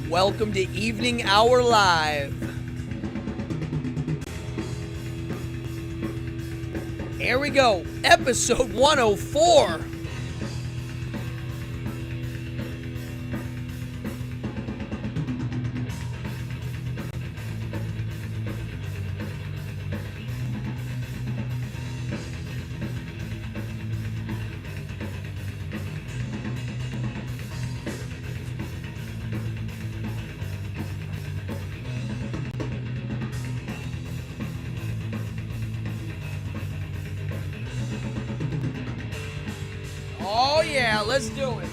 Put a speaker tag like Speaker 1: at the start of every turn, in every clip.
Speaker 1: Welcome to Evening Hour Live. Here we go, episode 104. Oh yeah, let's do it.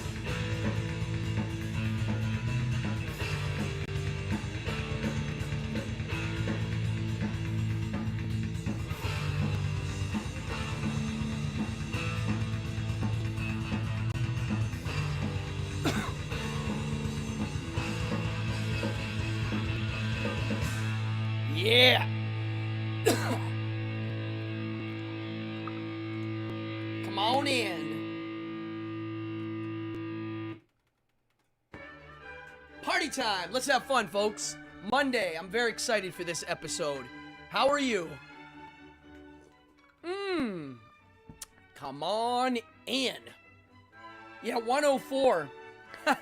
Speaker 1: Yeah. Come on in. Party time. Let's have fun, folks. Monday. I'm very excited for this episode. How are you? Come on in. Yeah, 104. I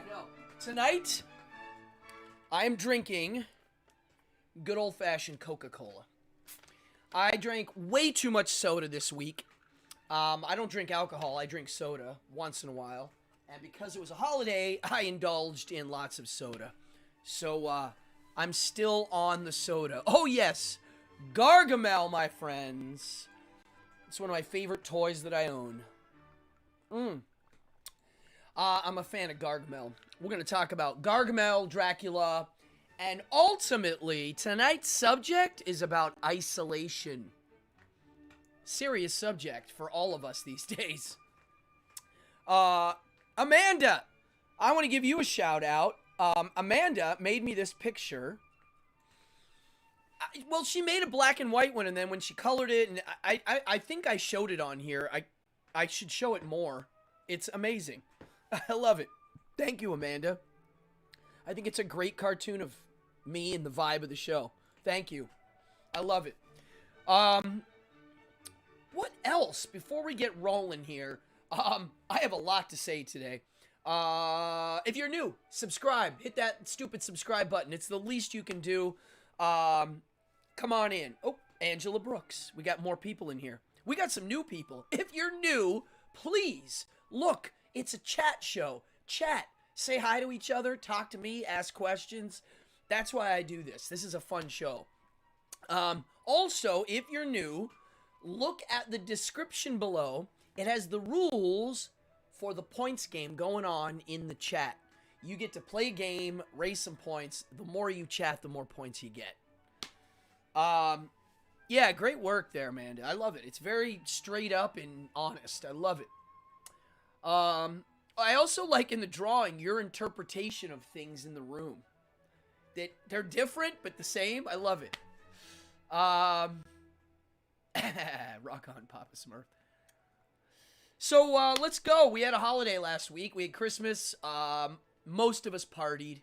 Speaker 1: know. Tonight, I'm drinking good old-fashioned Coca-Cola. I drank way too much soda this week. I don't drink alcohol. I drink soda once in a while. And because it was a holiday, I indulged in lots of soda. So, I'm still on the soda. Oh, yes. Gargamel, my friends. It's one of my favorite toys that I own. I'm a fan of Gargamel. We're going to talk about Gargamel, Dracula, and ultimately, tonight's subject is about isolation. Serious subject for all of us these days. Amanda, I want to give you a shout out. Amanda made me this picture. Well, she made a black and white one, and then when she colored it, and I think I showed it on here. I should show it more. It's amazing. I love it. Thank you, Amanda. I think it's a great cartoon of me and the vibe of the show. Thank you. I love it. What else? Before we get rolling here, I have a lot to say today. If you're new, subscribe. Hit that stupid subscribe button. It's the least you can do. Come on in. Oh, Angela Brooks. We got more people in here. We got some new people. If you're new, please look. It's a chat show. Chat. Say hi to each other. Talk to me. Ask questions. That's why I do this. This is a fun show. Also, if you're new, look at the description below. It has the rules for the points game going on in the chat. You get to play a game, raise some points. The more you chat, the more points you get. Yeah, great work there, Amanda. I love it. It's very straight up and honest. I love it. I also like in the drawing your interpretation of things in the room. That they're different but the same. I love it. Rock on, Papa Smurf. So, let's go. We had a holiday last week. We had Christmas. Most of us partied.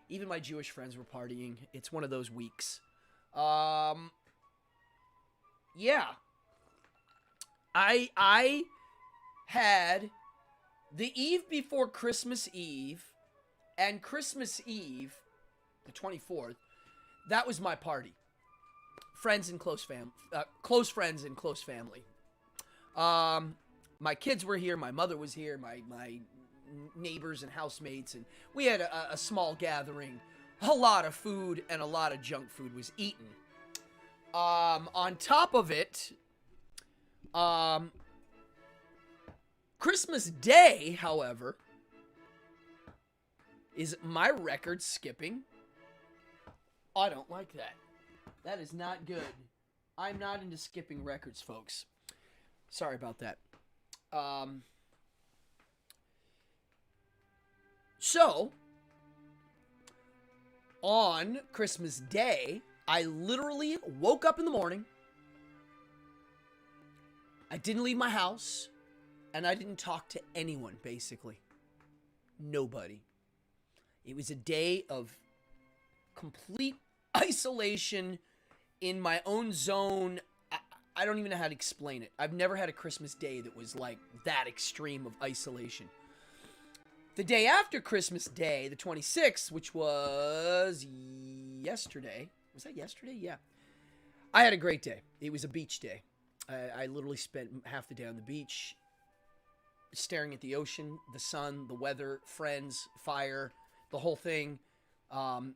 Speaker 1: Even my Jewish friends were partying. It's one of those weeks. Yeah. I had the eve before Christmas Eve and Christmas Eve, the 24th, that was my party. Friends and close friends and close family. My kids were here, my mother was here, my neighbors and housemates, and we had a small gathering. A lot of food and a lot of junk food was eaten. On top of it, Christmas Day, however, is my record skipping. I don't like that. That is not good. I'm not into skipping records, folks. Sorry about that. So, on Christmas Day, I literally woke up in the morning. I didn't leave my house, and I didn't talk to anyone, basically. Nobody. It was a day of complete isolation in my own zone. I don't even know how to explain it. I've never had a Christmas day that was like that extreme of isolation. The day after Christmas Day, the 26th, which was yesterday. Was that yesterday? Yeah. I had a great day. It was a beach day. I literally spent half the day on the beach, staring at the ocean, the sun, the weather, friends, fire, the whole thing. And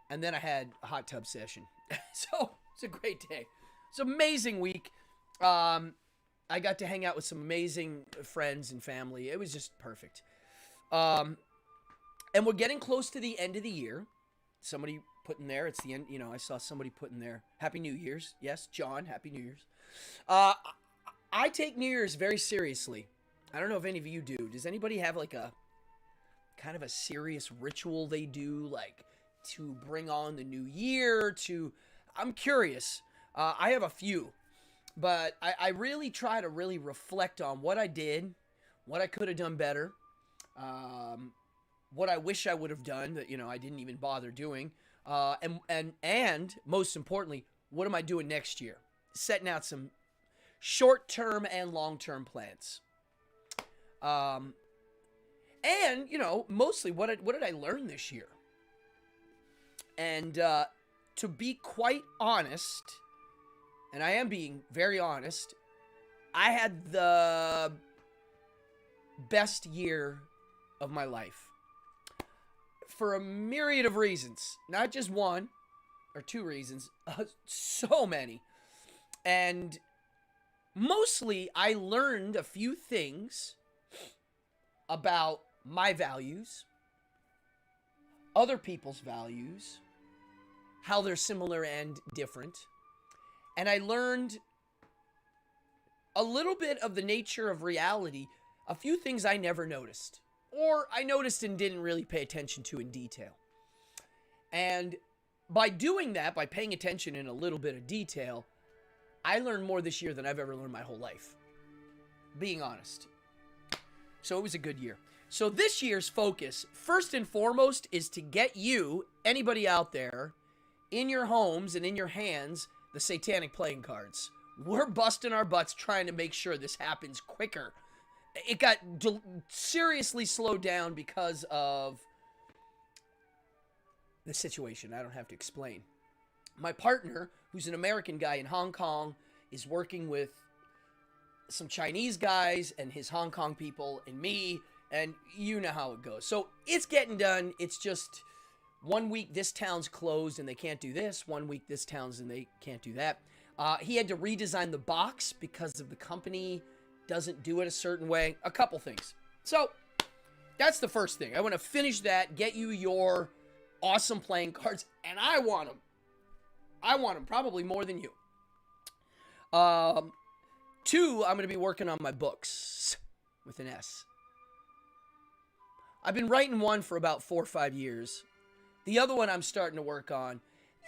Speaker 1: then I had a hot tub session. So it's a great day. It's an amazing week. I got to hang out with some amazing friends and family. It was just perfect. And we're getting close to the end of the year. Somebody put in there, it's the end, I saw somebody put in there, Happy New Year's. Yes, John, Happy New Year's. I take New Year's very seriously. I don't know if any of you do. Does anybody have like a kind of a serious ritual they do, like to bring on the new year? I'm curious. I have a few, but I really try to really reflect on what I did, what I could have done better, what I wish I would have done that, I didn't even bother doing. And most importantly, what am I doing next year? Setting out some short-term and long-term plans. And, mostly what did I learn this year? And, to be quite honest, and I am being very honest, I had the best year of my life. For a myriad of reasons. Not just one or two reasons. So many. And mostly I learned a few things about my values, other people's values, how they're similar and different. And I learned a little bit of the nature of reality, a few things I never noticed. Or I noticed and didn't really pay attention to in detail. And by doing that, by paying attention in a little bit of detail, I learned more this year than I've ever learned my whole life. Being honest. So it was a good year. So this year's focus, first and foremost, is to get you, anybody out there, in your homes and in your hands, the satanic playing cards. We're busting our butts trying to make sure this happens quicker. It got seriously slowed down because of the situation. I don't have to explain. My partner, who's an American guy in Hong Kong, is working with some Chinese guys and his Hong Kong people and me, and you know how it goes. So it's getting done. It's just 1 week this town's closed and they can't do this. 1 week this town's and they can't do that. He had to redesign the box because of the company doesn't do it a certain way. A couple things. So that's the first thing. I want to finish that, get you your awesome playing cards, and I want them. I want them probably more than you. 2, I'm going to be working on my books with an S. I've been writing one for about 4 or 5 years. The other one I'm starting to work on.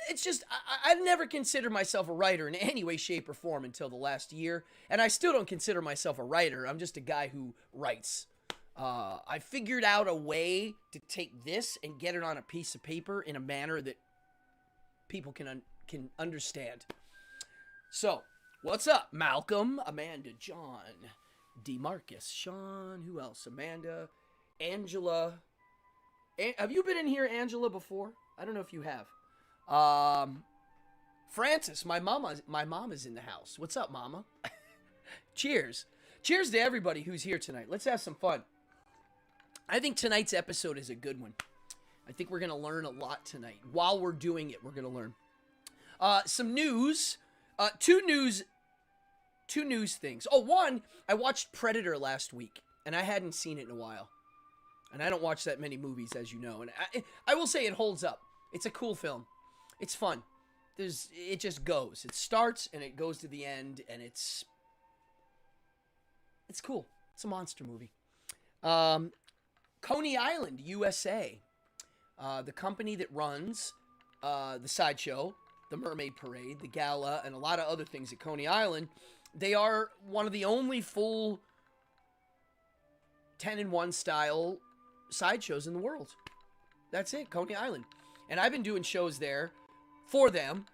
Speaker 1: It's just, I never considered myself a writer in any way, shape, or form until the last year. And I still don't consider myself a writer. I'm just a guy who writes. I figured out a way to take this and get it on a piece of paper in a manner that people can understand. So, what's up? Malcolm, Amanda, John, DeMarcus, Sean, who else? Amanda, Angela. Have you been in here, Angela, before? I don't know if you have. Francis, my mom is in the house. What's up, mama? Cheers. Cheers to everybody who's here tonight. Let's have some fun. I think tonight's episode is a good one. I think we're going to learn a lot tonight. While we're doing it, we're going to learn. Some news. Two news things. Oh, one, I watched Predator last week, and I hadn't seen it in a while. And I don't watch that many movies, as you know. And I will say it holds up. It's a cool film. It's fun. It just goes. It starts and it goes to the end, and it's cool. It's a monster movie. Coney Island, USA. The company that runs the sideshow, the Mermaid Parade, the gala, and a lot of other things at Coney Island. They are one of the only full 10-in-1 style sideshows in the world. That's it, Coney Island. And I've been doing shows there for them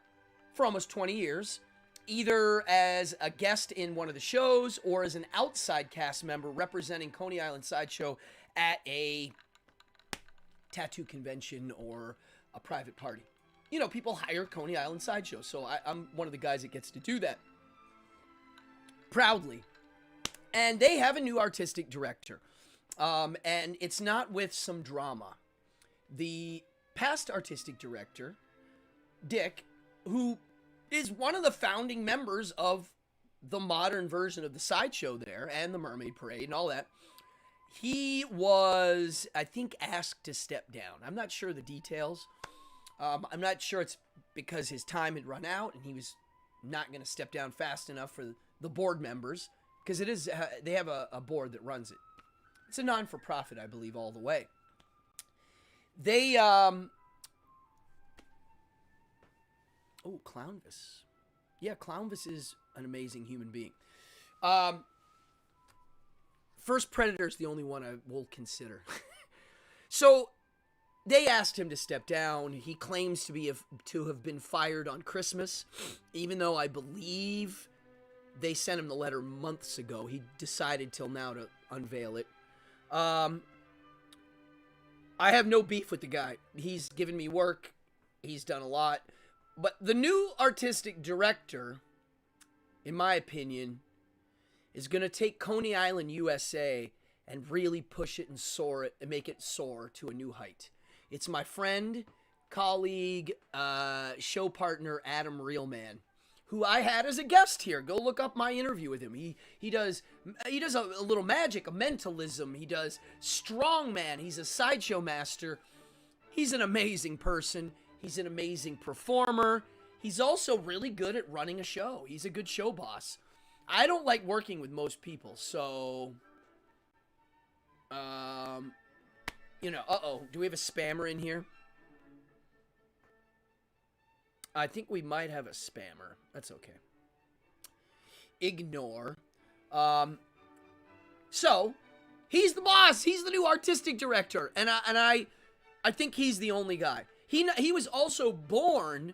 Speaker 1: for almost 20 years, either as a guest in one of the shows or as an outside cast member representing Coney Island Sideshow at a tattoo convention or a private party. You know, people hire Coney Island Sideshow, so I'm one of the guys that gets to do that proudly. And they have a new artistic director, and it's not with some drama. The past artistic director, Dick, who is one of the founding members of the modern version of the Sideshow there and the Mermaid Parade and all that, he was, I think, asked to step down. I'm not sure the details. I'm not sure it's because his time had run out and he was not going to step down fast enough for the board members, because it is they have a board that runs it. It's a non-for-profit, I believe, all the way. They Clownvis. Yeah, Clownvis is an amazing human being. First Predator is the only one I will consider. So they asked him to step down. He claims to have been fired on Christmas, even though I believe they sent him the letter months ago. He decided till now to unveil it. I have no beef with the guy. He's given me work. He's done a lot. But the new artistic director, in my opinion, is going to take Coney Island, USA, and really push it and soar it and make it soar to a new height. It's my friend, colleague, show partner, Adam Reelman, who I had as a guest here. Go look up my interview with him. He does a little magic, a mentalism. He does strongman. He's a sideshow master. He's an amazing person. He's an amazing performer. He's also really good at running a show. He's a good show boss. I don't like working with most people, so you know, do we have a spammer in here? I think we might have a spammer. That's okay. Ignore. So, he's the boss. He's the new artistic director. And I think he's the only guy. He was also born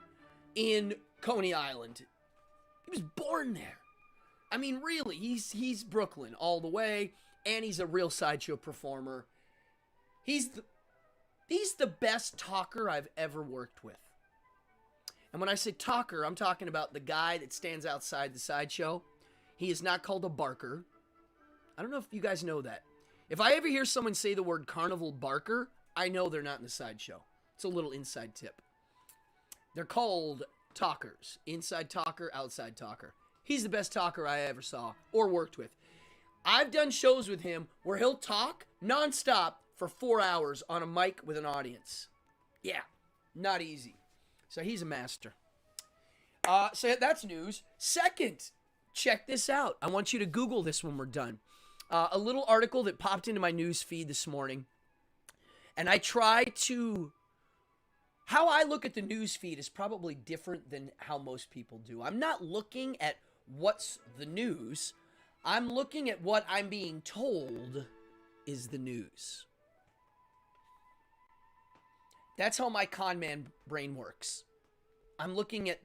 Speaker 1: in Coney Island. He was born there. I mean, really, he's Brooklyn all the way, and he's a real sideshow performer. He's the best talker I've ever worked with. And when I say talker, I'm talking about the guy that stands outside the sideshow. He is not called a barker. I don't know if you guys know that. If I ever hear someone say the word carnival barker, I know they're not in the sideshow. It's a little inside tip. They're called talkers. Inside talker, outside talker. He's the best talker I ever saw or worked with. I've done shows with him where he'll talk nonstop for 4 hours on a mic with an audience. Yeah, not easy. So he's a master. So that's news. Second, check this out. I want you to Google this when we're done. A little article that popped into my news feed this morning. And I try to... How I look at the news feed is probably different than how most people do. I'm not looking at what's the news. I'm looking at what I'm being told is the news. That's how my con man brain works. I'm looking at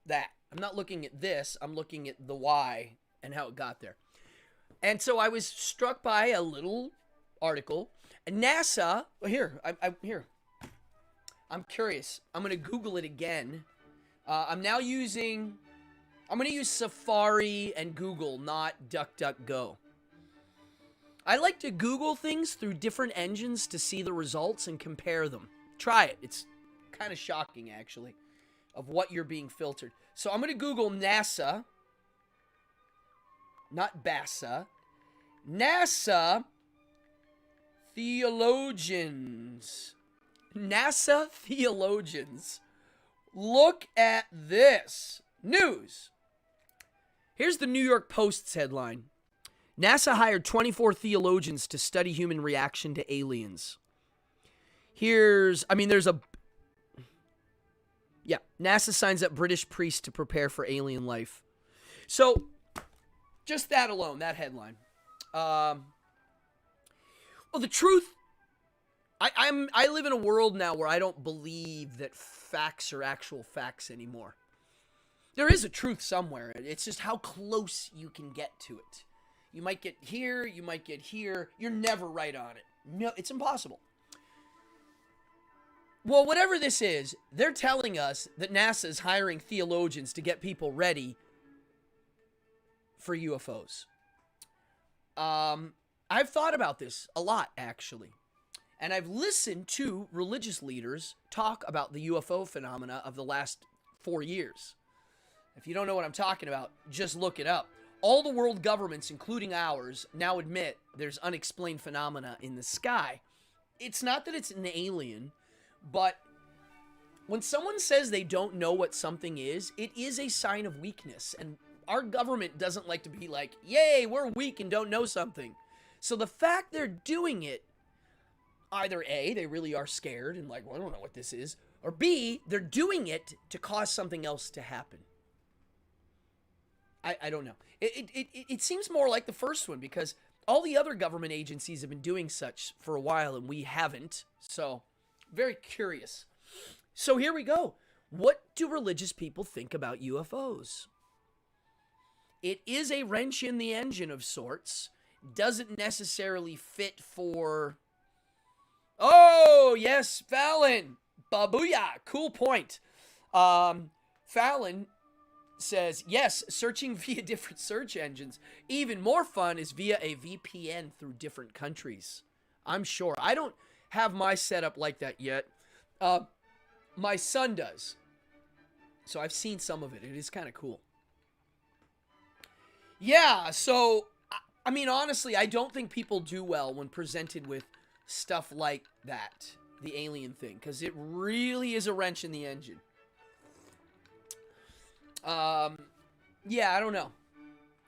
Speaker 1: that. I'm not looking at this. I'm looking at the why and how it got there. And so I was struck by a little article. And NASA, here. I'm curious. I'm going to Google it again. I'm going to use Safari and Google, not DuckDuckGo. I like to Google things through different engines to see the results and compare them. Try it. It's kind of shocking, actually, of what you're being filtered. So I'm going to Google NASA, not BASA. NASA Theologians. NASA Theologians. Look at this. News. Here's the New York Post's headline. NASA hired 24 theologians to study human reaction to aliens. NASA signs up British priests to prepare for alien life. So, just that alone, that headline. Well, the truth I live in a world now where I don't believe that facts are actual facts anymore. There is a truth somewhere. It's just how close you can get to it. You might get here, you might get here. You're never right on it. No, it's impossible. Well, whatever this is, they're telling us that NASA's hiring theologians to get people ready for UFOs. I've thought about this a lot, actually. And I've listened to religious leaders talk about the UFO phenomena of the last 4 years. If you don't know what I'm talking about, just look it up. All the world governments, including ours, now admit there's unexplained phenomena in the sky. It's not that it's an alien, but when someone says they don't know what something is, it is a sign of weakness. And our government doesn't like to be like, yay, we're weak and don't know something. So the fact they're doing it, either A, they really are scared and like, well, I don't know what this is, or B, they're doing it to cause something else to happen. I don't know. It seems more like the first one because all the other government agencies have been doing such for a while and we haven't. So, very curious. So here we go. What do religious people think about UFOs? It is a wrench in the engine of sorts. Doesn't necessarily fit for... Oh, yes, Fallon. Babooyah. Cool point. Fallon says, yes, searching via different search engines. Even more fun is via a VPN through different countries. I'm sure. I don't have my setup like that yet. My son does. So I've seen some of it. It is kind of cool. Yeah, so, I mean, honestly, I don't think people do well when presented with stuff like that, the alien thing, because it really is a wrench in the engine. Yeah, I don't know.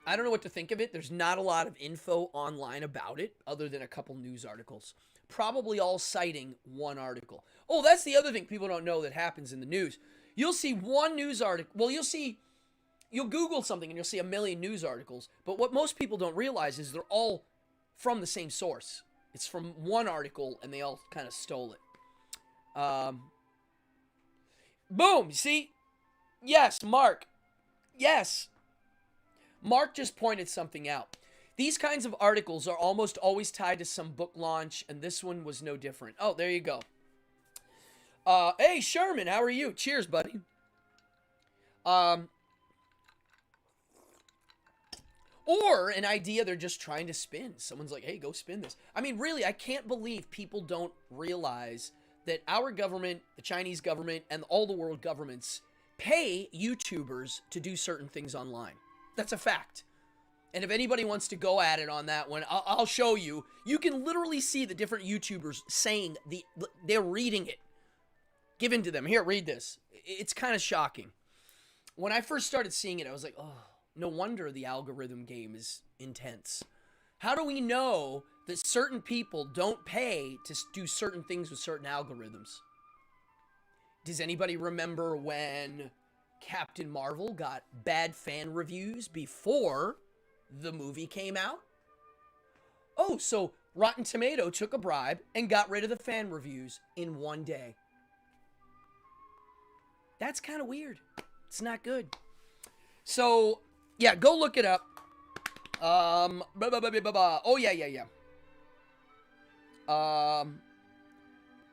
Speaker 1: I don't know what to think of it. There's not a lot of info online about it, other than a couple news articles. Probably all citing one article. Oh, that's the other thing people don't know that happens in the news. You'll see one news article. Well, you'll Google something and you'll see a million news articles. But what most people don't realize is they're all from the same source. It's from one article and they all kind of stole it. Boom, you see? Yes, Mark. Yes. Mark just pointed something out. These kinds of articles are almost always tied to some book launch, and this one was no different. Oh, there you go. Hey, Sherman, how are you? Cheers, buddy. Or an idea they're just trying to spin. Someone's like, hey, go spin this. I mean, really, I can't believe people don't realize that our government, the Chinese government, and all the world governments pay YouTubers to do certain things online. That's a fact. And if anybody wants to go at it on that one, I'll show you. You can literally see the different YouTubers saying they're reading it. Given to them. Here, read this. It's kind of shocking. When I first started seeing it, I was like, oh, no wonder the algorithm game is intense. How do we know that certain people don't pay to do certain things with certain algorithms? Does anybody remember when Captain Marvel got bad fan reviews before the movie came out? Oh, so Rotten Tomato took a bribe and got rid of the fan reviews in one day. That's kind of weird. It's not good. So, yeah, go look it up. Oh, yeah.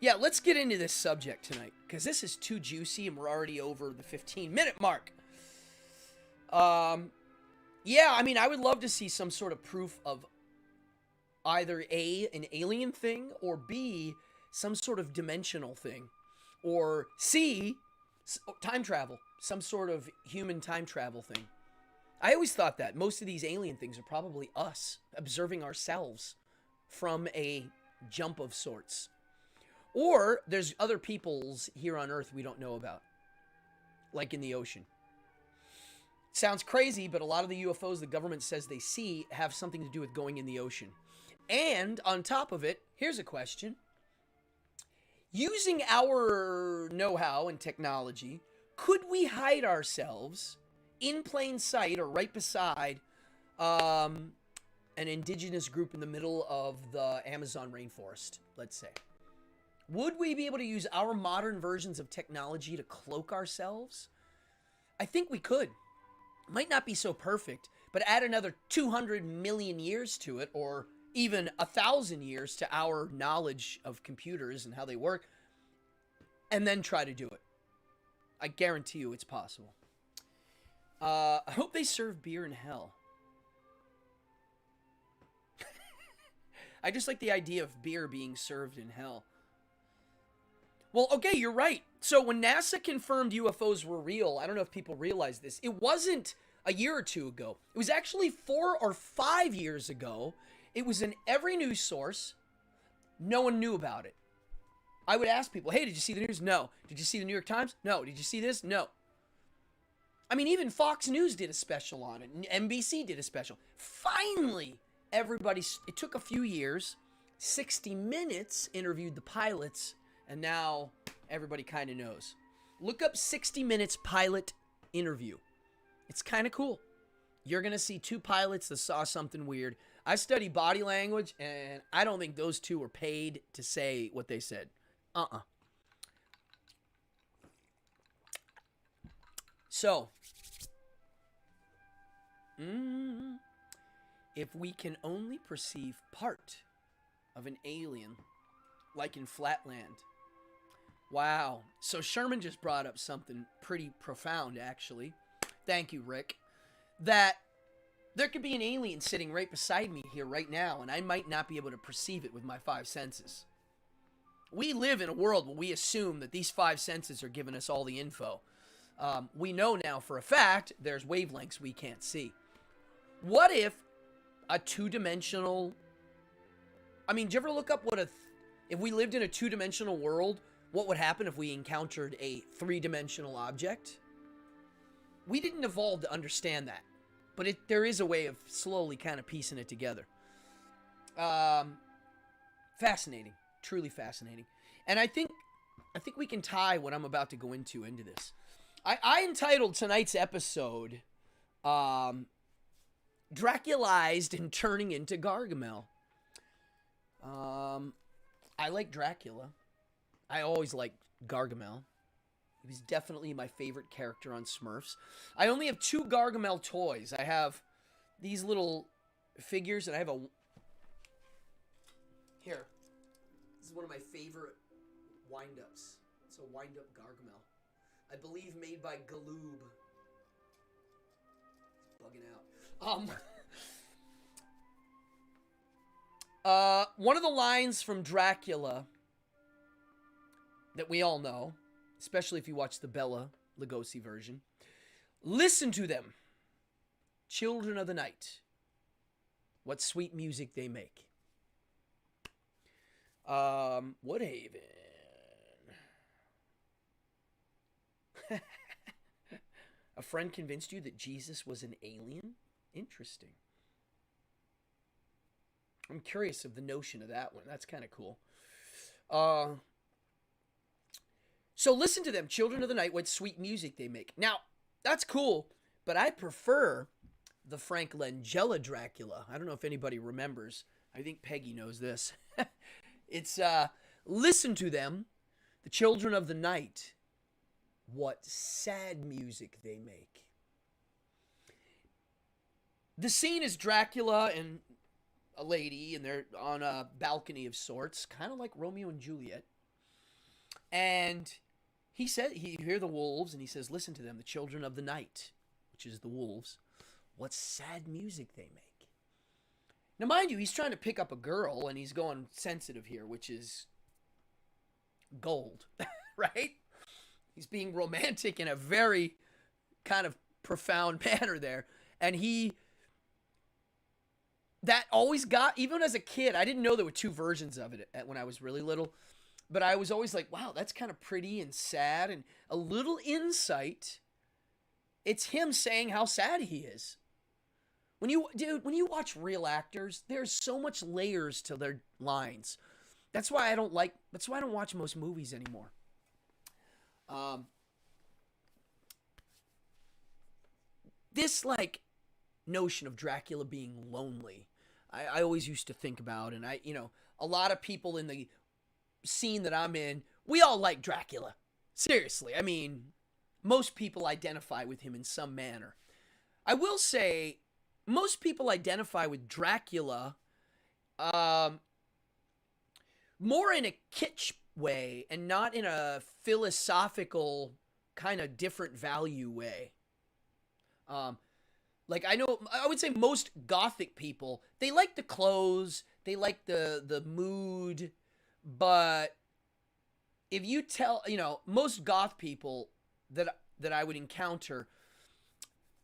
Speaker 1: Yeah, let's get into this subject tonight, because this is too juicy, and we're already over the 15-minute mark. Yeah, I mean, I would love to see some sort of proof of either A, an alien thing, or B, some sort of dimensional thing, or C, time travel, some sort of human time travel thing. I always thought that most of these alien things are probably us observing ourselves from a jump of sorts. Or there's other peoples here on Earth we don't know about, like in the ocean. Sounds crazy, but a lot of the UFOs the government says they see have something to do with going in the ocean. And on top of it, here's a question. Using our know-how and technology, could we hide ourselves in plain sight or right beside an indigenous group in the middle of the Amazon rainforest, let's say? Would we be able to use our modern versions of technology to cloak ourselves? I think we could. Might not be so perfect, but add another 200 million years to it, or even 1,000 years to our knowledge of computers and how they work, and then try to do it. I guarantee you it's possible. I hope they serve beer in hell. I just like the idea of beer being served in hell. Well, okay, you're right. So when NASA confirmed UFOs were real, I don't know if people realize this, it wasn't a year or two ago. It was actually 4 or 5 years ago. It was in every news source. No one knew about it. I would ask people, hey, did you see the news? No. Did you see the New York Times? No. Did you see this? No. I mean, even Fox News did a special on it. NBC did a special. Finally, everybody, it took a few years. 60 Minutes interviewed the pilots, and now everybody kind of knows. Look up 60 Minutes pilot interview. It's kind of cool. You're going to see 2 pilots that saw something weird. I study body language, and I don't think those 2 were paid to say what they said. So, if we can only perceive part of an alien, like in Flatland. Wow. So Sherman just brought up something pretty profound, actually. Thank you, Rick. That there could be an alien sitting right beside me here right now, and I might not be able to perceive it with my 5 senses. We live in a world where we assume that these 5 senses are giving us all the info. We know now for a fact there's wavelengths we can't see. What if a 2-dimensional... I mean, did you ever look up what if we lived in a 2-dimensional world, what would happen if we encountered a 3-dimensional object? We didn't evolve to understand that. But there is a way of slowly kind of piecing it together. Fascinating. Truly fascinating. And I think we can tie what I'm about to go into this. I entitled tonight's episode, Draculized and Turning into Gargamel. I like Dracula. I always liked Gargamel. He was definitely my favorite character on Smurfs. I only have 2 Gargamel toys. I have these little figures, and I have a... Here. This is one of my favorite wind-ups. It's a wind-up Gargamel. I believe made by Galoob. He's bugging out. One of the lines from Dracula that we all know, especially if you watch the Bela Lugosi version. Listen to them, children of the night. What sweet music they make. Woodhaven. A friend convinced you that Jesus was an alien? Interesting. I'm curious of the notion of that one. That's kind of cool. So listen to them, children of the night, what sweet music they make. Now, that's cool, but I prefer the Frank Langella Dracula. I don't know if anybody remembers. I think Peggy knows this. It's, listen to them, the children of the night, what sad music they make. The scene is Dracula and a lady, and they're on a balcony of sorts, kind of like Romeo and Juliet. And he said, you hear the wolves, and he says, listen to them, the children of the night, which is the wolves, what sad music they make. Now, mind you, he's trying to pick up a girl, and he's going sensitive here, which is gold, right? He's being romantic in a very kind of profound manner there. And that always got, even as a kid, I didn't know there were 2 versions of it when I was really little. But I was always like, wow, that's kind of pretty and sad, and a little insight. It's him saying how sad he is. When you watch real actors, there's so much layers to their lines. That's why I don't watch most movies anymore. This notion of Dracula being lonely, I always used to think about, and a lot of people in the scene that I'm in, we all like Dracula. Seriously, I mean, most people identify with him in some manner. I will say, most people identify with Dracula more in a kitsch way and not in a philosophical kind of different value way. Like I would say most gothic people, they like the clothes, they like the mood, but if you tell, most goth people that I would encounter,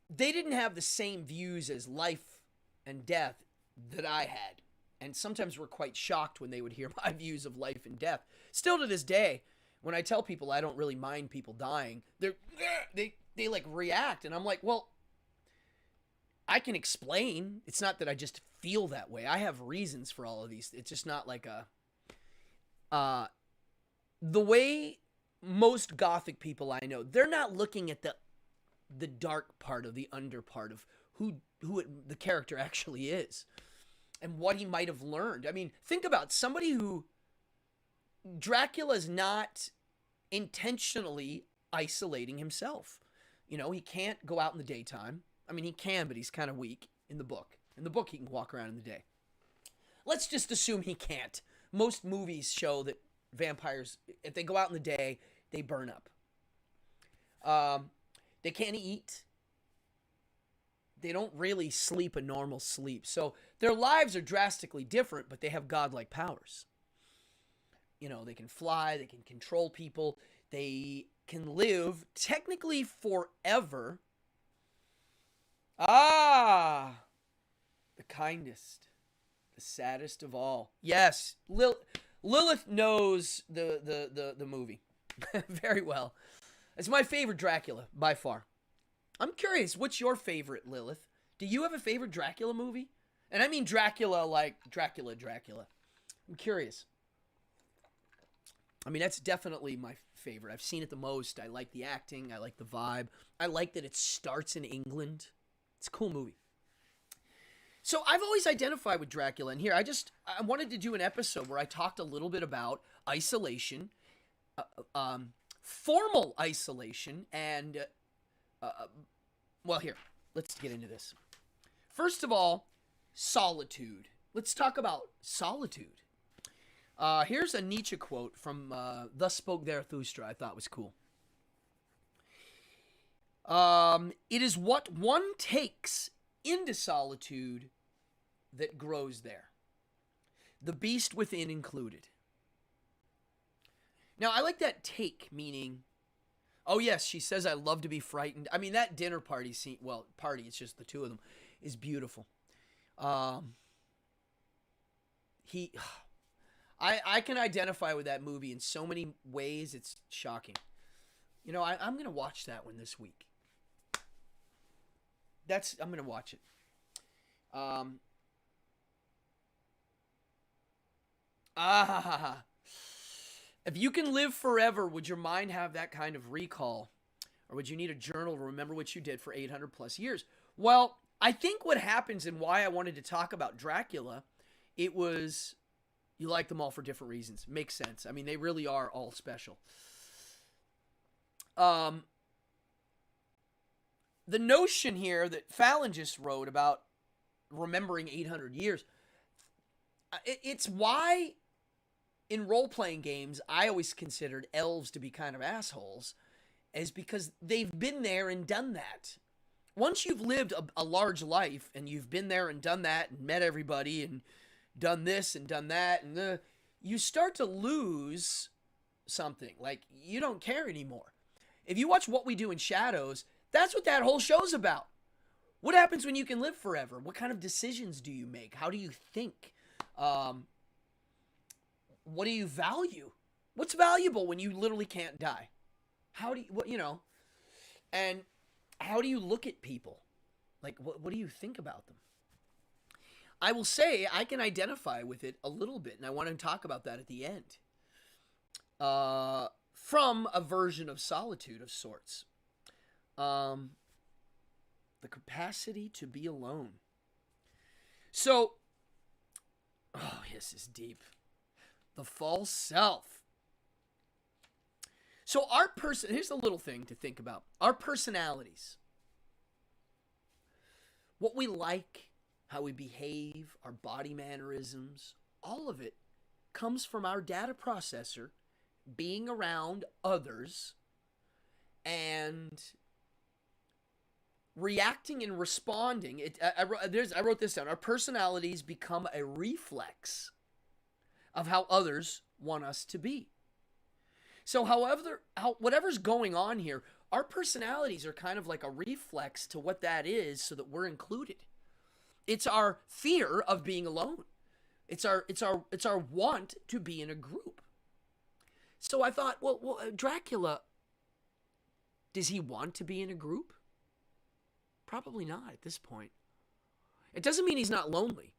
Speaker 1: they didn't have the same views as life and death that I had. And sometimes were quite shocked when they would hear my views of life and death. Still to this day, when I tell people I don't really mind people dying, they like react, and I'm like, well, I can explain. It's not that I just feel that way. I have reasons for all of these. It's just not like the way most gothic people I know, they're not looking at the dark part of the under part of who the character actually is and what he might have learned. I mean, think about somebody who Dracula's not intentionally isolating himself. He can't go out in the daytime. I mean, he can, but he's kind of weak in the book. In the book, he can walk around in the day. Let's just assume he can't. Most movies show that vampires, if they go out in the day, they burn up. They can't eat. They don't really sleep a normal sleep. So their lives are drastically different, but they have godlike powers. They can fly, they can control people, they can live technically forever. The kindest, the saddest of all. Yes, Lilith knows the movie very well. It's my favorite Dracula by far. I'm curious, what's your favorite, Lilith? Do you have a favorite Dracula movie? And I mean Dracula like Dracula. I'm curious. I mean, that's definitely my favorite. I've seen it the most. I like the acting. I like the vibe. I like that it starts in England. It's a cool movie. So I've always identified with Dracula. And here, I wanted to do an episode where I talked a little bit about isolation, formal isolation, and, well, here, let's get into this. First of all, solitude. Let's talk about solitude. Here's a Nietzsche quote from Thus Spoke Zarathustra I thought was cool. It is what one takes into solitude that grows there, the beast within included. Now, I like that take, meaning, oh yes, she says I love to be frightened. I mean, that dinner party scene, well, party, it's just the two of them, is beautiful. I can identify with that movie in so many ways, it's shocking. I'm going to watch that one this week. I'm going to watch it. If you can live forever, would your mind have that kind of recall? Or would you need a journal to remember what you did for 800 plus years? Well, I think what happens and why I wanted to talk about Dracula, it was, you like them all for different reasons. Makes sense. I mean, they really are all special. The notion here that Fallon just wrote about remembering 800 years, it's why in role-playing games I always considered elves to be kind of assholes, is because they've been there and done that. Once you've lived a large life and you've been there and done that and met everybody and done this and done that, and you start to lose something. Like, you don't care anymore. If you watch What We Do in Shadows, that's what that whole show's about. What happens when you can live forever? What kind of decisions do you make? How do you think? What do you value? What's valuable when you literally can't die? How do you, and how do you look at people? Like, what do you think about them? I will say I can identify with it a little bit, and I want to talk about that at the end. From a version of solitude of sorts. The capacity to be alone. So, oh, this is deep. The false self. So here's the little thing to think about. Our personalities. What we like, how we behave, our body mannerisms, all of it comes from our data processor being around others and reacting and responding. I wrote this down. Our personalities become a reflex of how others want us to be. So whatever's going on here, our personalities are kind of like a reflex to what that is so that we're included. It's our fear of being alone. It's our want to be in a group. So I thought, well, Dracula, does he want to be in a group? Probably not at this point. It doesn't mean he's not lonely.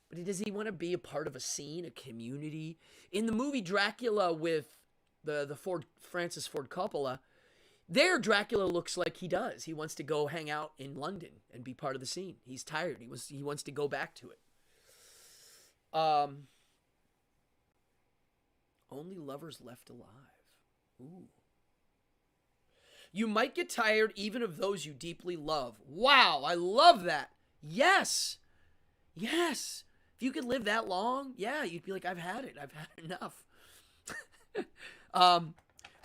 Speaker 1: But does he want to be a part of a scene, a community? In the movie Dracula with the Francis Ford Coppola, there Dracula looks like he does. He wants to go hang out in London and be part of the scene. He's tired. He wants to go back to it. Only lovers left alive. Ooh. You might get tired even of those you deeply love. Wow, I love that. Yes. Yes. If you could live that long, yeah, you'd be like, I've had it. I've had enough.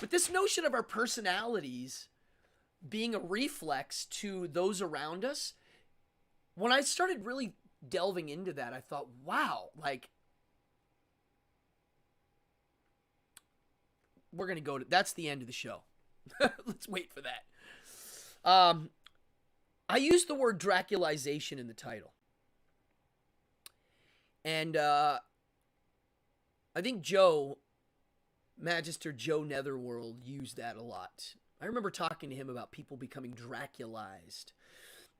Speaker 1: But this notion of our personalities being a reflex to those around us, when I started really delving into that, I thought, wow, like, we're going to go to, that's the end of the show. Let's wait for that. I used the word Draculization in the title. And I think Magister Joe Netherworld used that a lot. I remember talking to him about people becoming Draculized.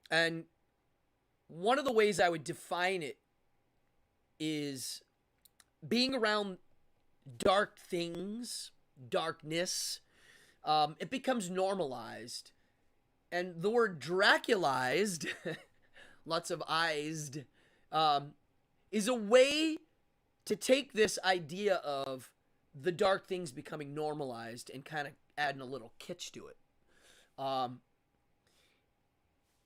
Speaker 1: And one of the ways I would define it is being around dark things, darkness. It becomes normalized. And the word Draculized, lots of eyesed, is a way to take this idea of the dark things becoming normalized and kind of adding a little kitsch to it.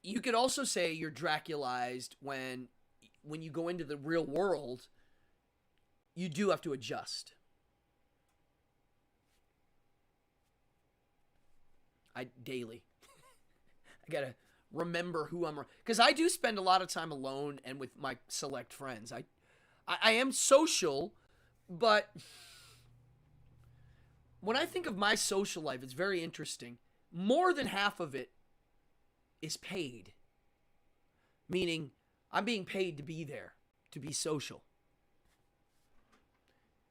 Speaker 1: You could also say you're Draculized when you go into the real world, you do have to adjust. Daily. I gotta remember who I'm, because I do spend a lot of time alone and with my select friends. I am social, but when I think of my social life, it's very interesting. More than half of it is paid. Meaning, I'm being paid to be there, to be social.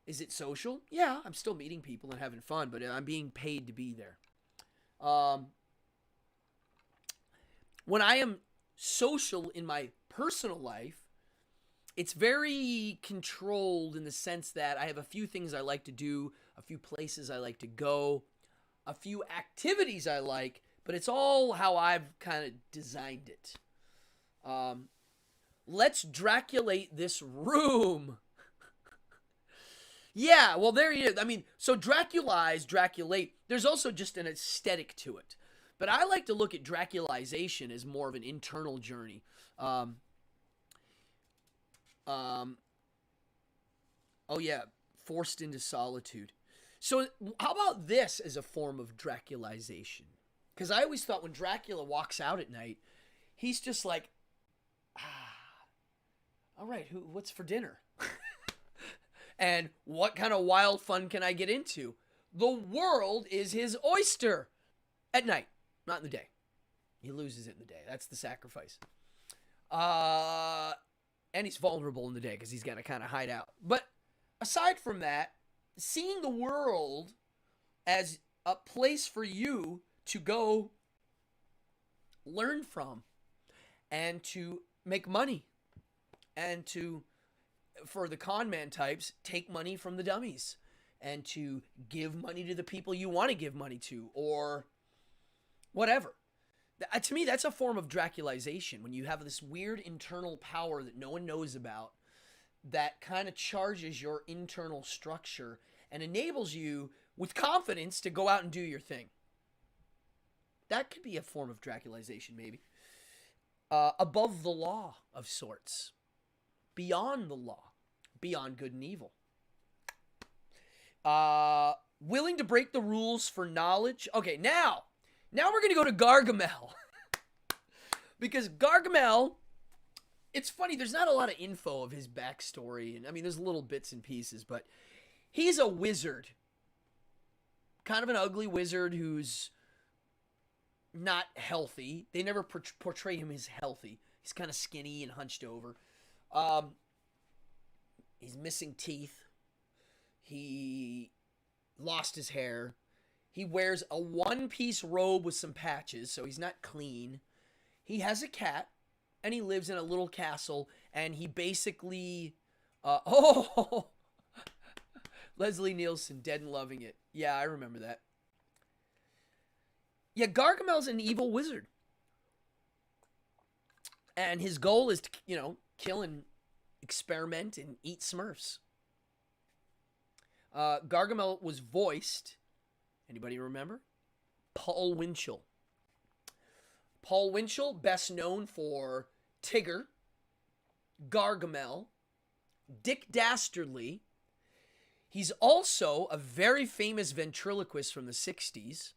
Speaker 1: Is it social? Yeah, I'm still meeting people and having fun, but I'm being paid to be there. When I am social in my personal life, it's very controlled in the sense that I have a few things I like to do, a few places I like to go, a few activities I like, but it's all how I've kind of designed it. Let's Draculate this room. Yeah, well, there he is. I mean, so Draculize, Draculate, there's also just an aesthetic to it. But I like to look at Draculization as more of an internal journey. Oh, yeah, forced into solitude. So how about this as a form of Draculization? Because I always thought when Dracula walks out at night, he's just like, all right, what's for dinner? And what kind of wild fun can I get into? The world is his oyster at night, not in the day. He loses it in the day. That's the sacrifice. And he's vulnerable in the day because he's got to kind of hide out. But aside from that, seeing the world as a place for you to go learn from and to make money and to, for the con man types, take money from the dummies and to give money to the people you want to give money to or whatever. To me, that's a form of Draculization when you have this weird internal power that no one knows about that kind of charges your internal structure and enables you with confidence to go out and do your thing. That could be a form of Draculization, maybe. Above the law of sorts. Beyond the law. Beyond good and evil. Willing to break the rules for knowledge. Okay, now we're going to go to Gargamel. Because Gargamel, it's funny, there's not a lot of info of his backstory. And I mean, there's little bits and pieces, but he's a wizard. Kind of an ugly wizard who's not healthy. They never portray him as healthy. He's kind of skinny and hunched over. He's missing teeth. He lost his hair. He wears a one-piece robe with some patches, so he's not clean. He has a cat, and he lives in a little castle, and he basically... Leslie Nielsen, Dead and Loving It. Yeah, I remember that. Yeah, Gargamel's an evil wizard. And his goal is to, kill and experiment and eat Smurfs. Gargamel was voiced, anybody remember? Paul Winchell. Paul Winchell, best known for Tigger, Gargamel, Dick Dastardly. He's also a very famous ventriloquist from the 60s,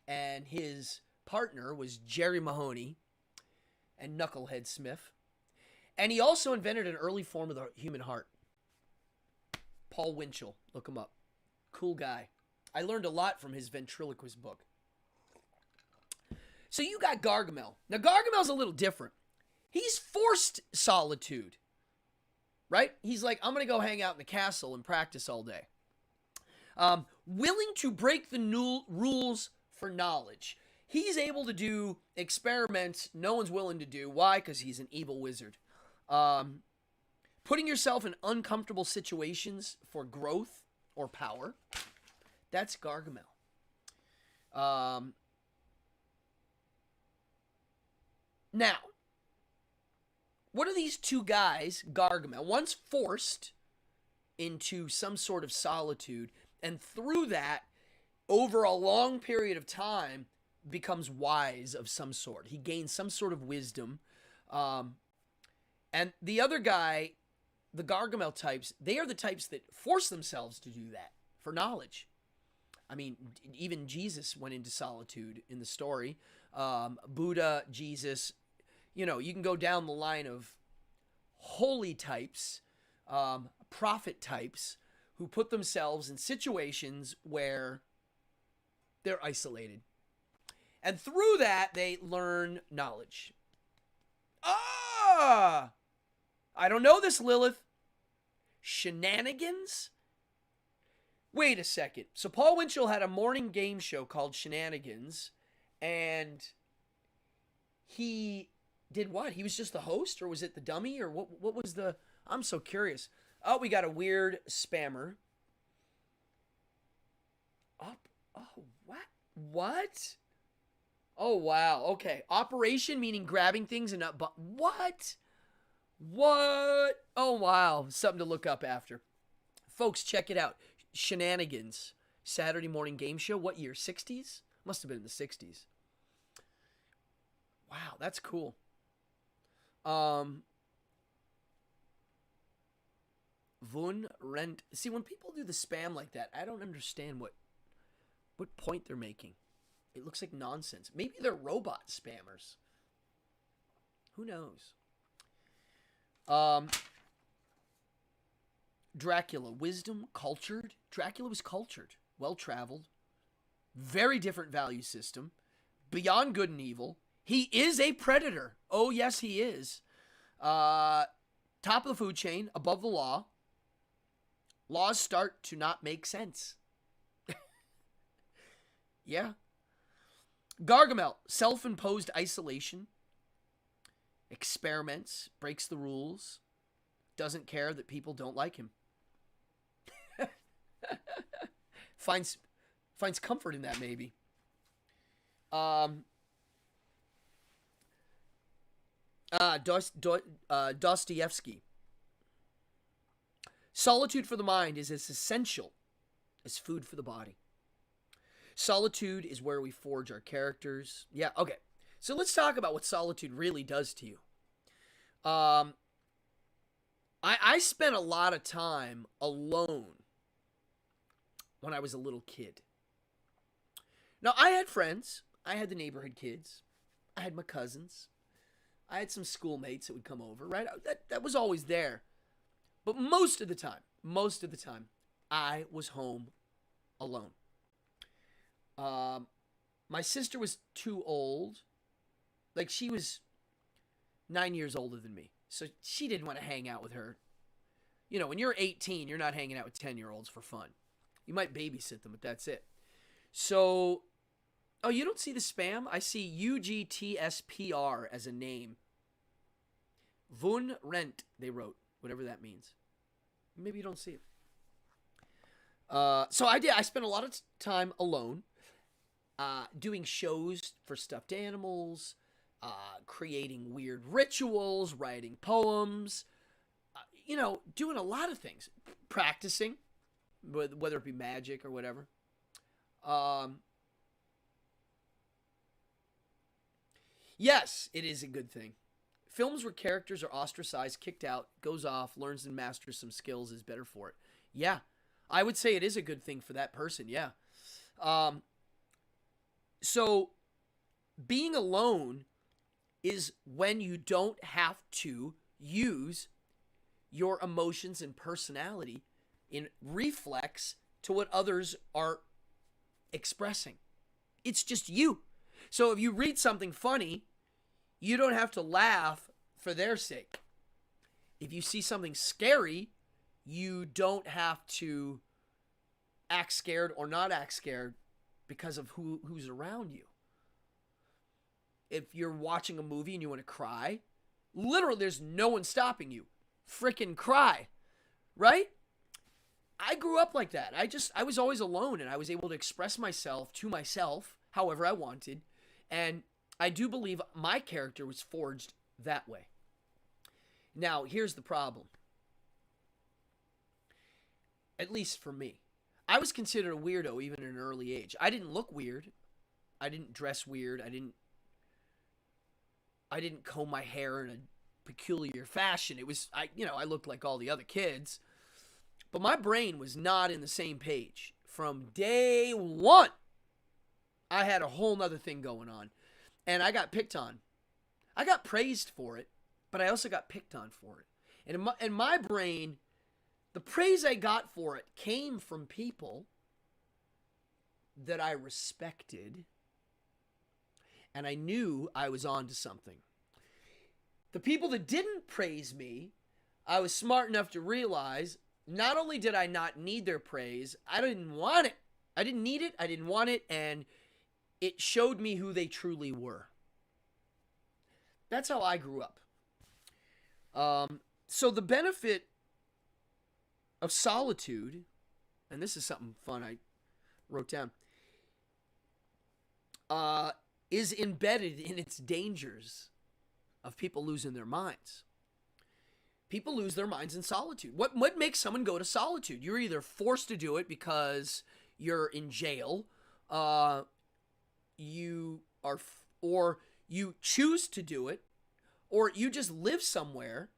Speaker 1: and his partner was Jerry Mahoney and Knucklehead Smith. And he also invented an early form of the human heart. Paul Winchell, look him up. Cool guy. I learned a lot from his ventriloquist book. So you got Gargamel. Now Gargamel's a little different. He's forced solitude. Right? He's like, I'm going to go hang out in the castle and practice all day. Willing to break the rules for knowledge. He's able to do experiments no one's willing to do. Why? Because he's an evil wizard. Putting yourself in uncomfortable situations for growth or power. That's Gargamel. Now, what are these two guys, Gargamel? One's forced into some sort of solitude, and through that, over a long period of time, becomes wise of some sort. He gains some sort of wisdom. And the other guy, the Gargamel types, they are the types that force themselves to do that for knowledge. I mean, even Jesus went into solitude in the story. Buddha, Jesus, you can go down the line of holy types, prophet types, who put themselves in situations where they're isolated. And through that, they learn knowledge. I don't know this, Lilith. Shenanigans? Wait a second. So Paul Winchell had a morning game show called Shenanigans, and he did what? He was just the host, or was it the dummy, or what was the... I'm so curious. Oh, we got a weird spammer. What? What? Oh, wow. Okay. Operation, meaning grabbing things and not... What? What? Oh, wow. Something to look up after. Folks, check it out. Shenanigans. Saturday morning game show. What year? 60s? Must have been in the 60s. Wow, that's cool. Vun Rent. See, when people do the spam like that, I don't understand what point they're making. It looks like nonsense. Maybe they're robot spammers. Who knows? Dracula. Wisdom. Cultured. Dracula was cultured. Well-traveled. Very different value system. Beyond good and evil. He is a predator. Oh, yes, he is. Top of the food chain. Above the law. Laws start to not make sense. Yeah. Gargamel, self-imposed isolation, experiments, breaks the rules, doesn't care that people don't like him. finds comfort in that, maybe. Dostoevsky. Solitude for the mind is as essential as food for the body. Solitude is where we forge our characters. Yeah, okay. So let's talk about what solitude really does to you. I spent a lot of time alone when I was a little kid. Now, I had friends. I had the neighborhood kids. I had my cousins. I had some schoolmates that would come over, right? That was always there. But most of the time, I was home alone. My sister was too old. Like, she was 9 years older than me. So she didn't want to hang out with her. You know, when you're 18, you're not hanging out with 10-year-olds for fun. You might babysit them, but that's it. So, oh, you don't see the spam? I see UGTSPR as a name. Vun Rent, they wrote, whatever that means. Maybe you don't see it. So I spent a lot of time alone, doing shows for stuffed animals, creating weird rituals, writing poems, doing a lot of things, practicing, whether it be magic or whatever. Yes, it is a good thing. Films where characters are ostracized, kicked out, goes off, learns and masters some skills is better for it. Yeah, I would say it is a good thing for that person, yeah. So being alone is when you don't have to use your emotions and personality in reflex to what others are expressing. It's just you. So if you read something funny, you don't have to laugh for their sake. If you see something scary, you don't have to act scared or not act scared because of who's around you. If you're watching a movie and you want to cry, literally there's no one stopping you. Frickin' cry, right? I grew up like that. I was always alone, and I was able to express myself to myself however I wanted. And I do believe my character was forged that way. Now, here's the problem. At least for me. I was considered a weirdo even at an early age. I didn't look weird. I didn't dress weird. I didn't comb my hair in a peculiar fashion. I looked like all the other kids. But my brain was not in the same page. From day one, I had a whole nother thing going on. And I got picked on. I got praised for it, but I also got picked on for it. And in my brain, the praise I got for it came from people that I respected, and I knew I was onto something. The people that didn't praise me, I was smart enough to realize not only did I not need their praise, I didn't want it. I didn't need it, I didn't want it, and it showed me who they truly were. That's how I grew up. So the benefit of solitude, and this is something fun I wrote down, is embedded in its dangers of people losing their minds. People lose their minds in solitude. What makes someone go to solitude? You're either forced to do it because you're in jail, or you choose to do it, or you just live somewhere.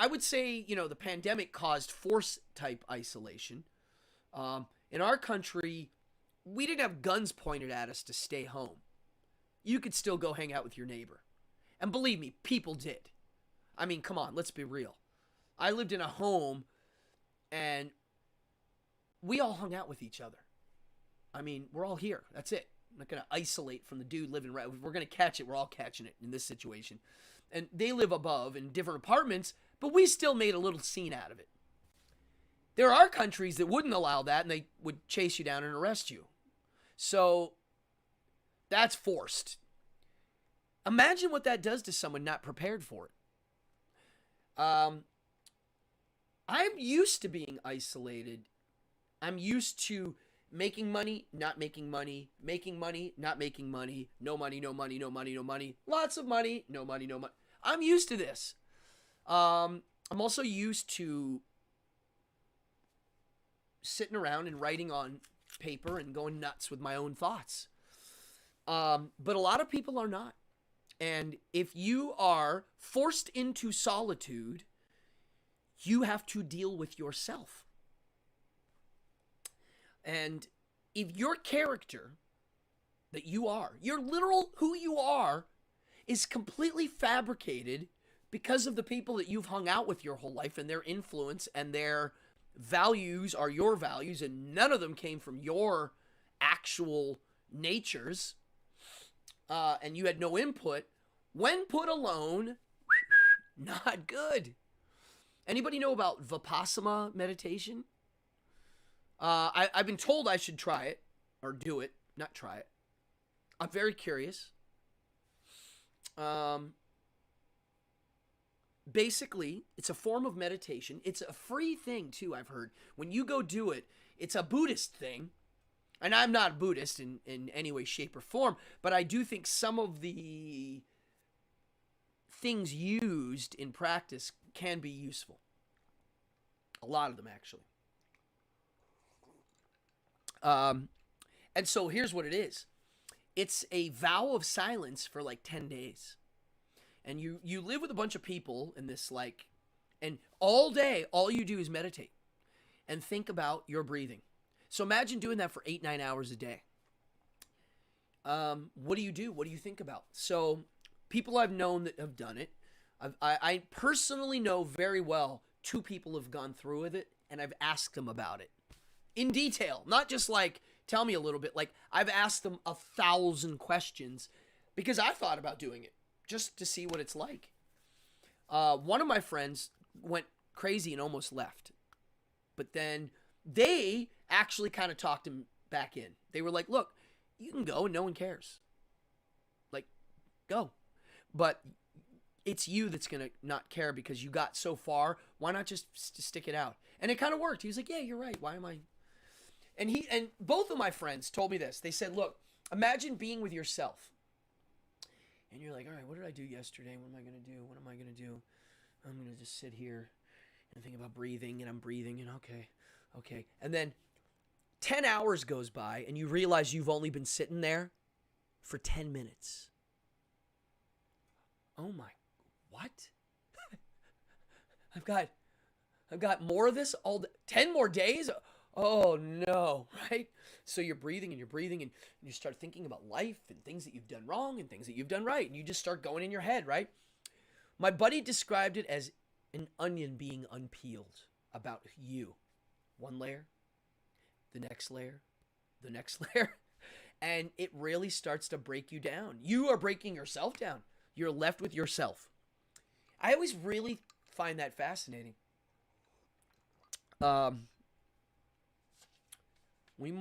Speaker 1: I would say, the pandemic caused force-type isolation. In our country, we didn't have guns pointed at us to stay home. You could still go hang out with your neighbor. And believe me, people did. I mean, come on, let's be real. I lived in a home, and we all hung out with each other. I mean, we're all here. That's it. I'm not going to isolate from the dude living right. If we're going to catch it, we're all catching it in this situation. And they live above in different apartments, but we still made a little scene out of it. There are countries that wouldn't allow that, and they would chase you down and arrest you. So that's forced. Imagine what that does to someone not prepared for it. I'm used to being isolated. I'm used to making money, not making money, making money, not making money, no money, no money, no money, no money, lots of money, no money, no money. I'm used to this. I'm also used to sitting around and writing on paper and going nuts with my own thoughts. But a lot of people are not. And if you are forced into solitude, you have to deal with yourself. And if your character that you are, your literal who you are, is completely fabricated because of the people that you've hung out with your whole life and their influence and their values are your values and none of them came from your actual natures, and you had no input, when put alone, not good. Anybody know about Vipassama meditation? I've been told I should try it, or do it, not try it. I'm very curious. Basically, it's a form of meditation. It's a free thing, too, I've heard. When you go do it, it's a Buddhist thing. And I'm not a Buddhist in any way, shape, or form, but I do think some of the things used in practice can be useful. A lot of them, actually. And so here's what it is. It's a vow of silence for like 10 days. And you live with a bunch of people in this and all day, all you do is meditate and think about your breathing. So imagine doing that for 8-9 hours a day. What do you do? What do you think about? So people I've known that have done it, I personally know very well 2 people have gone through with it, and I've asked them about it in detail, not just tell me a little bit. I've asked them 1,000 questions because I thought about doing it just to see what it's like. One of my friends went crazy and almost left, but then they actually kind of talked him back in. They were like, look, you can go and no one cares. Go. But it's you that's going to not care because you got so far. Why not just stick it out? And it kind of worked. He was like, yeah, you're right. Why am I? And both of my friends told me this. They said, look, imagine being with yourself. And you're like, all right, what did I do yesterday? What am I going to do? What am I going to do? I'm going to just sit here and think about breathing, and I'm breathing, and okay. And then 10 hours goes by, and you realize you've only been sitting there for 10 minutes. Oh my, what? I've got more of this all day, 10 more days? Oh no, right? So you're breathing and you start thinking about life and things that you've done wrong and things that you've done right. And you just start going in your head, right? My buddy described it as an onion being unpeeled about you. One layer, the next layer, the next layer. And it really starts to break you down. You are breaking yourself down. You're left with yourself. I always really find that fascinating. We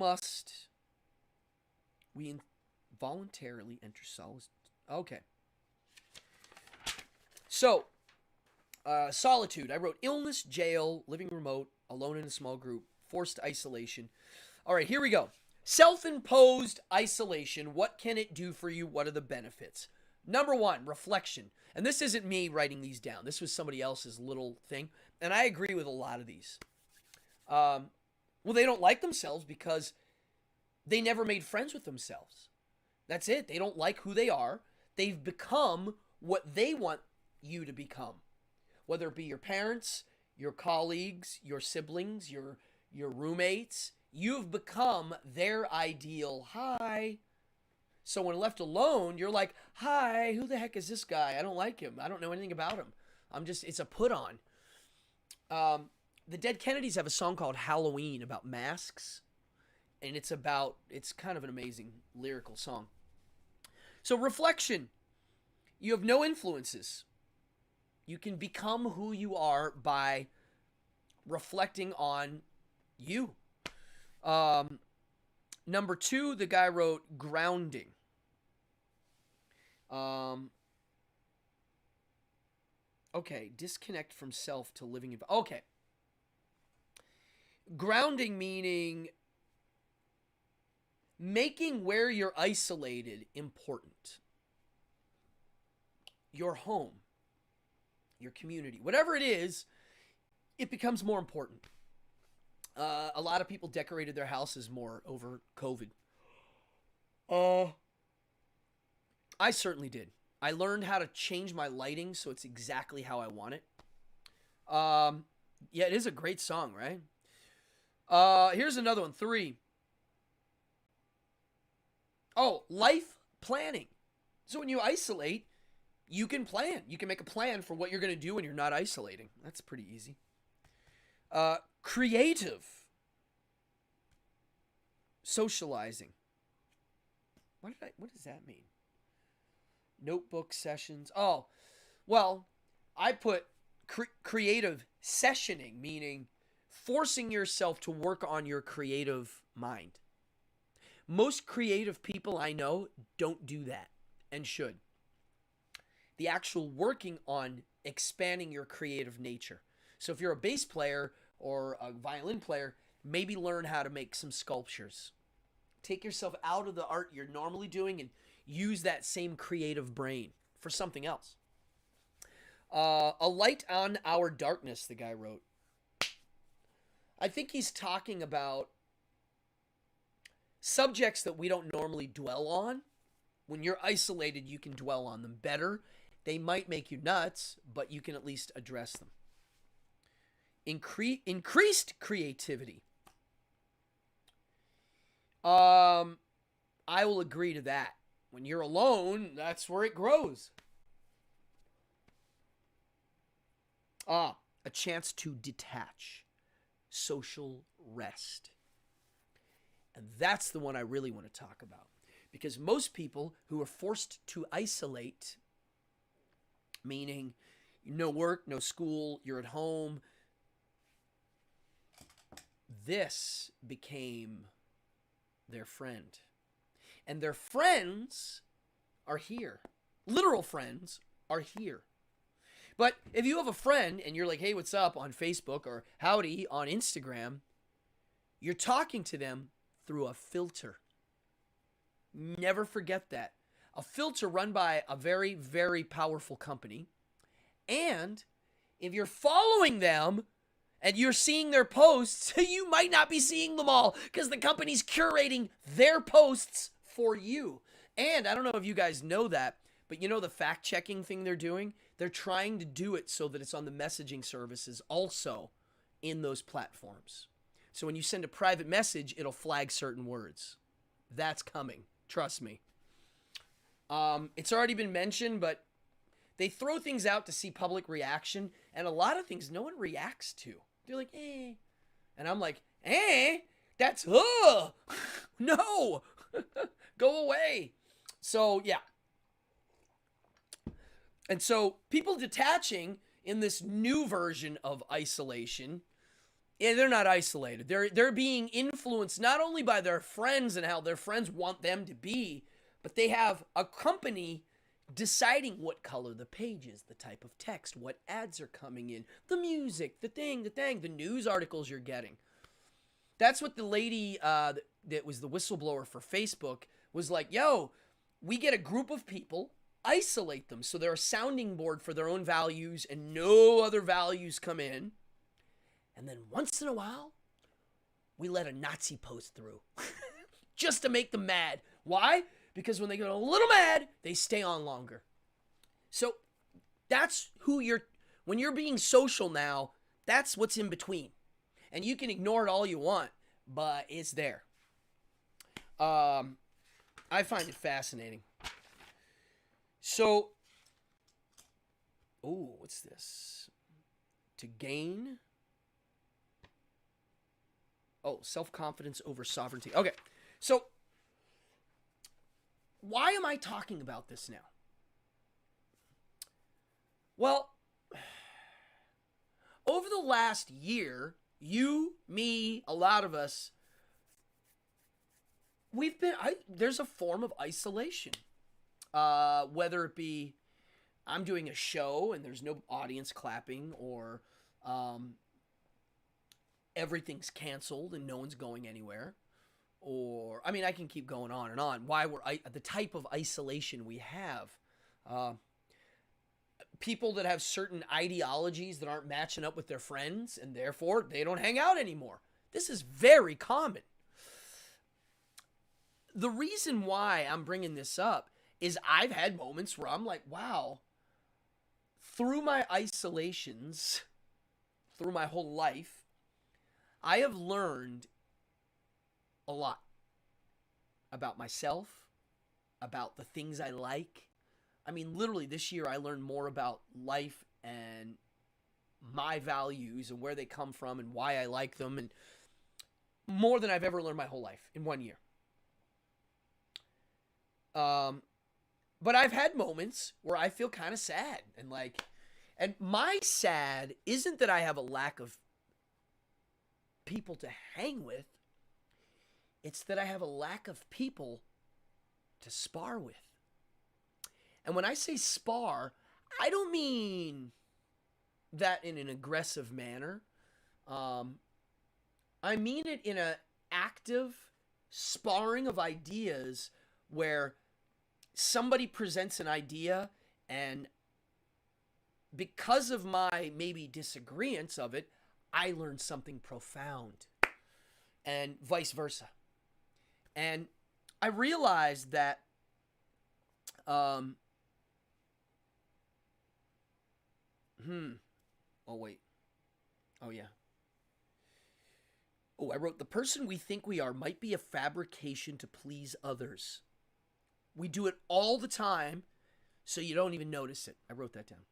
Speaker 1: involuntarily enter solitude. Okay. So, solitude. I wrote illness, jail, living remote, alone in a small group, forced isolation. All right, here we go. Self-imposed isolation. What can it do for you? What are the benefits? Number 1, reflection. And this isn't me writing these down. This was somebody else's little thing. And I agree with a lot of these. Well, they don't like themselves because they never made friends with themselves. That's it. They don't like who they are. They've become what they want you to become. Whether it be your parents, your colleagues, your siblings, your roommates. You've become their ideal. Hi. So when left alone, you're like, hi, who the heck is this guy? I don't like him. I don't know anything about him. It's a put on. The Dead Kennedys have a song called Halloween about masks. And it's kind of an amazing lyrical song. So reflection. You have no influences. You can become who you are by reflecting on you. Number 2, the guy wrote grounding. Okay, disconnect from self to living in... Okay. Grounding meaning making where you're isolated important. Your home, your community, whatever it is, it becomes more important. A lot of people decorated their houses more over COVID. Uh, I certainly did. I learned how to change my lighting so it's exactly how I want it. Yeah, it is a great song, right? Here's another one. 3. Oh, life planning. So when you isolate, you can plan. You can make a plan for what you're going to do when you're not isolating. That's pretty easy. Creative. Socializing. What does that mean? Notebook sessions. Oh, well, I put creative sessioning, meaning forcing yourself to work on your creative mind. Most creative people I know don't do that and should. The actual working on expanding your creative nature. So if you're a bass player or a violin player, maybe learn how to make some sculptures. Take yourself out of the art you're normally doing and use that same creative brain for something else. A light on our darkness, the guy wrote. I think he's talking about subjects that we don't normally dwell on. When you're isolated, you can dwell on them better. They might make you nuts, but you can at least address them. Increased creativity. I will agree to that. When you're alone, that's where it grows. A chance to detach. Social rest. And that's the one I really want to talk about. Because most people who are forced to isolate, meaning no work, no school, you're at home, this became their friend. And their friends are here. Literal friends are here. But if you have a friend and you're like, hey, what's up on Facebook or howdy on Instagram, you're talking to them through a filter. Never forget that. A filter run by a very, very powerful company. And if you're following them and you're seeing their posts, you might not be seeing them all because the company's curating their posts for you. And I don't know if you guys know that, but you know the fact-checking thing they're doing? They're trying to do it so that it's on the messaging services also in those platforms. So when you send a private message, it'll flag certain words. That's coming. Trust me. It's already been mentioned, but they throw things out to see public reaction, and a lot of things no one reacts to. They're like, eh. And I'm like, eh? That's, no. Go away. So, yeah. And so people detaching in this new version of isolation, they're not isolated. They're being influenced not only by their friends and how their friends want them to be, but they have a company deciding what color the page is, the type of text, what ads are coming in, the music, the news articles you're getting. That's what the lady that was the whistleblower for Facebook was like, yo, we get a group of people, isolate them so they're a sounding board for their own values and no other values come in. And then once in a while, we let a Nazi post through just to make them mad. Why? Because when they get a little mad, they stay on longer. So that's when you're being social now, that's what's in between. And you can ignore it all you want, but it's there. I find it fascinating. So, what's this? To gain... self-confidence over sovereignty. Okay, so why am I talking about this now? Well, over the last year, you, me, a lot of us, there's a form of isolation. Whether it be I'm doing a show and there's no audience clapping, or everything's canceled and no one's going anywhere. Or, I mean, I can keep going on and on. Why the type of isolation we have. People that have certain ideologies that aren't matching up with their friends, and therefore they don't hang out anymore. This is very common. The reason why I'm bringing this up is I've had moments where I'm like, wow, through my isolations, through my whole life, I have learned a lot about myself, about the things I like. I mean, literally this year I learned more about life and my values and where they come from and why I like them, and more than I've ever learned my whole life in 1 year. But I've had moments where I feel kind of sad, and my sad isn't that I have a lack of people to hang with. It's that I have a lack of people to spar with. And when I say spar, I don't mean that in an aggressive manner. I mean it in an active sparring of ideas where somebody presents an idea, and because of my maybe disagreements of it, I learn something profound, and vice versa. And I realized that oh wait. Oh yeah. Oh, I wrote, the person we think we are might be a fabrication to please others. We do it all the time, so you don't even notice it. I wrote that down.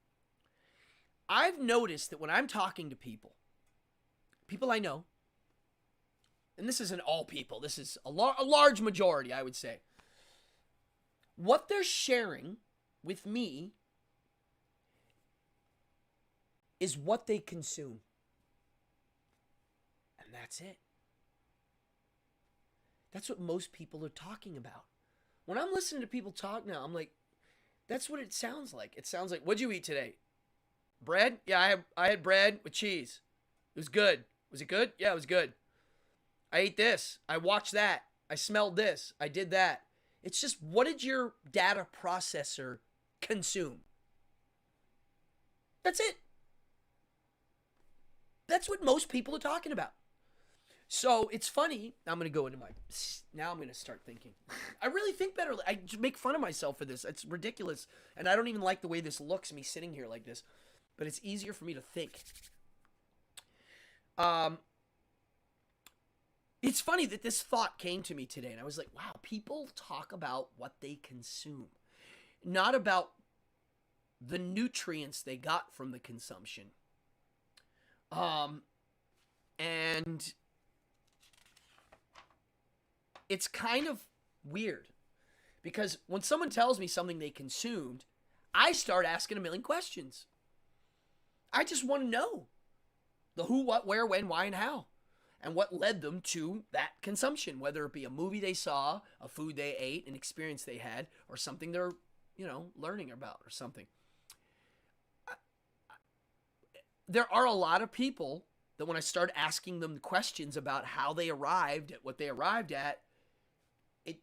Speaker 1: I've noticed that when I'm talking to people I know, and this isn't all people, this is a large majority, I would say, what they're sharing with me is what they consume. And that's it. That's what most people are talking about. When I'm listening to people talk now, I'm like, that's what it sounds like. It sounds like, what'd you eat today? Bread? Yeah, I had bread with cheese. It was good. Was it good? Yeah, it was good. I ate this. I watched that. I smelled this. I did that. It's just, what did your data processor consume? That's it. That's what most people are talking about. So it's funny. I'm going to go into now I'm going to start thinking. I really think better. I make fun of myself for this. It's ridiculous. And I don't even like the way this looks, me sitting here like this. But it's easier for me to think. It's funny that this thought came to me today. And I was like, wow, people talk about what they consume. Not about the nutrients they got from the consumption. And it's kind of weird because when someone tells me something they consumed, I start asking a million questions. I just want to know the who, what, where, when, why, and how, and what led them to that consumption, whether it be a movie they saw, a food they ate, an experience they had, or something they're, learning about or something. There are a lot of people that when I start asking them questions about how they arrived at what they arrived at,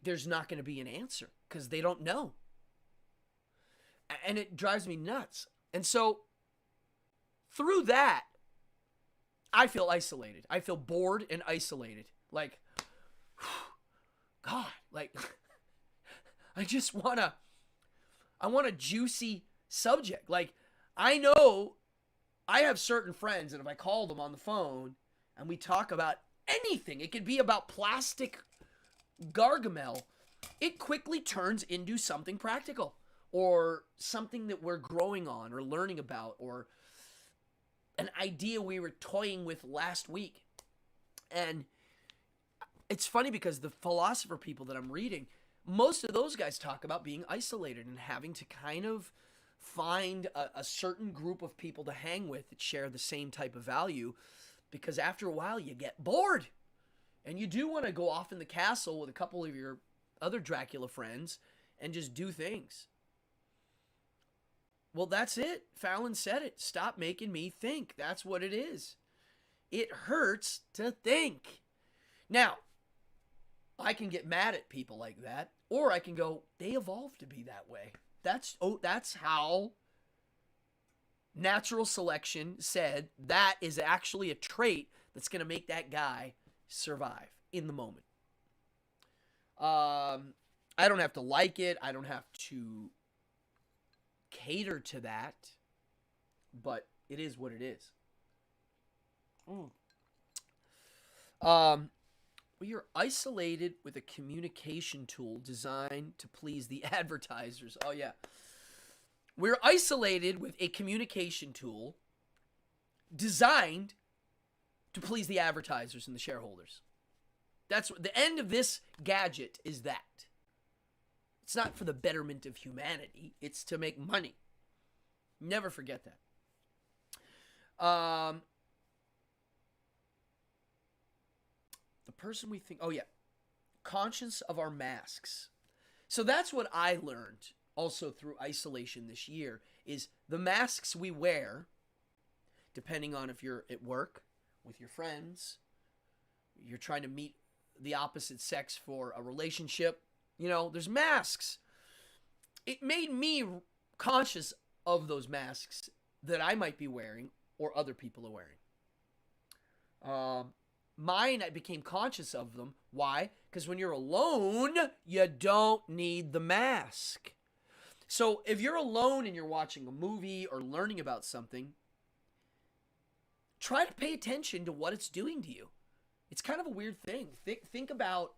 Speaker 1: there's not going to be an answer because they don't know. And it drives me nuts. And so through that, I feel isolated. I feel bored and isolated. Like, God, like, I want a juicy subject. Like, I know I have certain friends, and if I call them on the phone and we talk about anything, it could be about plastic Gargamel, it quickly turns into something practical or something that we're growing on or learning about or an idea we were toying with last week. And it's funny because the philosopher people that I'm reading, most of those guys talk about being isolated and having to kind of find a certain group of people to hang with that share the same type of value, because after a while you get bored and you do want to go off in the castle with a couple of your other Dracula friends and just do things. Well, that's it. Fallon said it. Stop making me think. That's what it is. It hurts to think. Now, I can get mad at people like that, or I can go, they evolved to be that way. That's how natural selection said that is actually a trait that's going to make that guy survive in the moment. I don't have to like it. I don't have to cater to that, but it is what it is. We are isolated with a communication tool designed to please the advertisers. Oh, yeah. We're isolated with a communication tool designed to please the advertisers and the shareholders. That's the end of this gadget is that. It's not for the betterment of humanity. It's to make money. Never forget that. The person we think, oh yeah, conscious of our masks. So that's what I learned also through isolation this year is the masks we wear, depending on if you're at work, with your friends, you're trying to meet the opposite sex for a relationship, you know, there's masks. It made me conscious of those masks that I might be wearing or other people are wearing. Mine, I became conscious of them. Why? Because when you're alone, you don't need the mask. So if you're alone and you're watching a movie or learning about something, try to pay attention to what it's doing to you. It's kind of a weird thing. Think about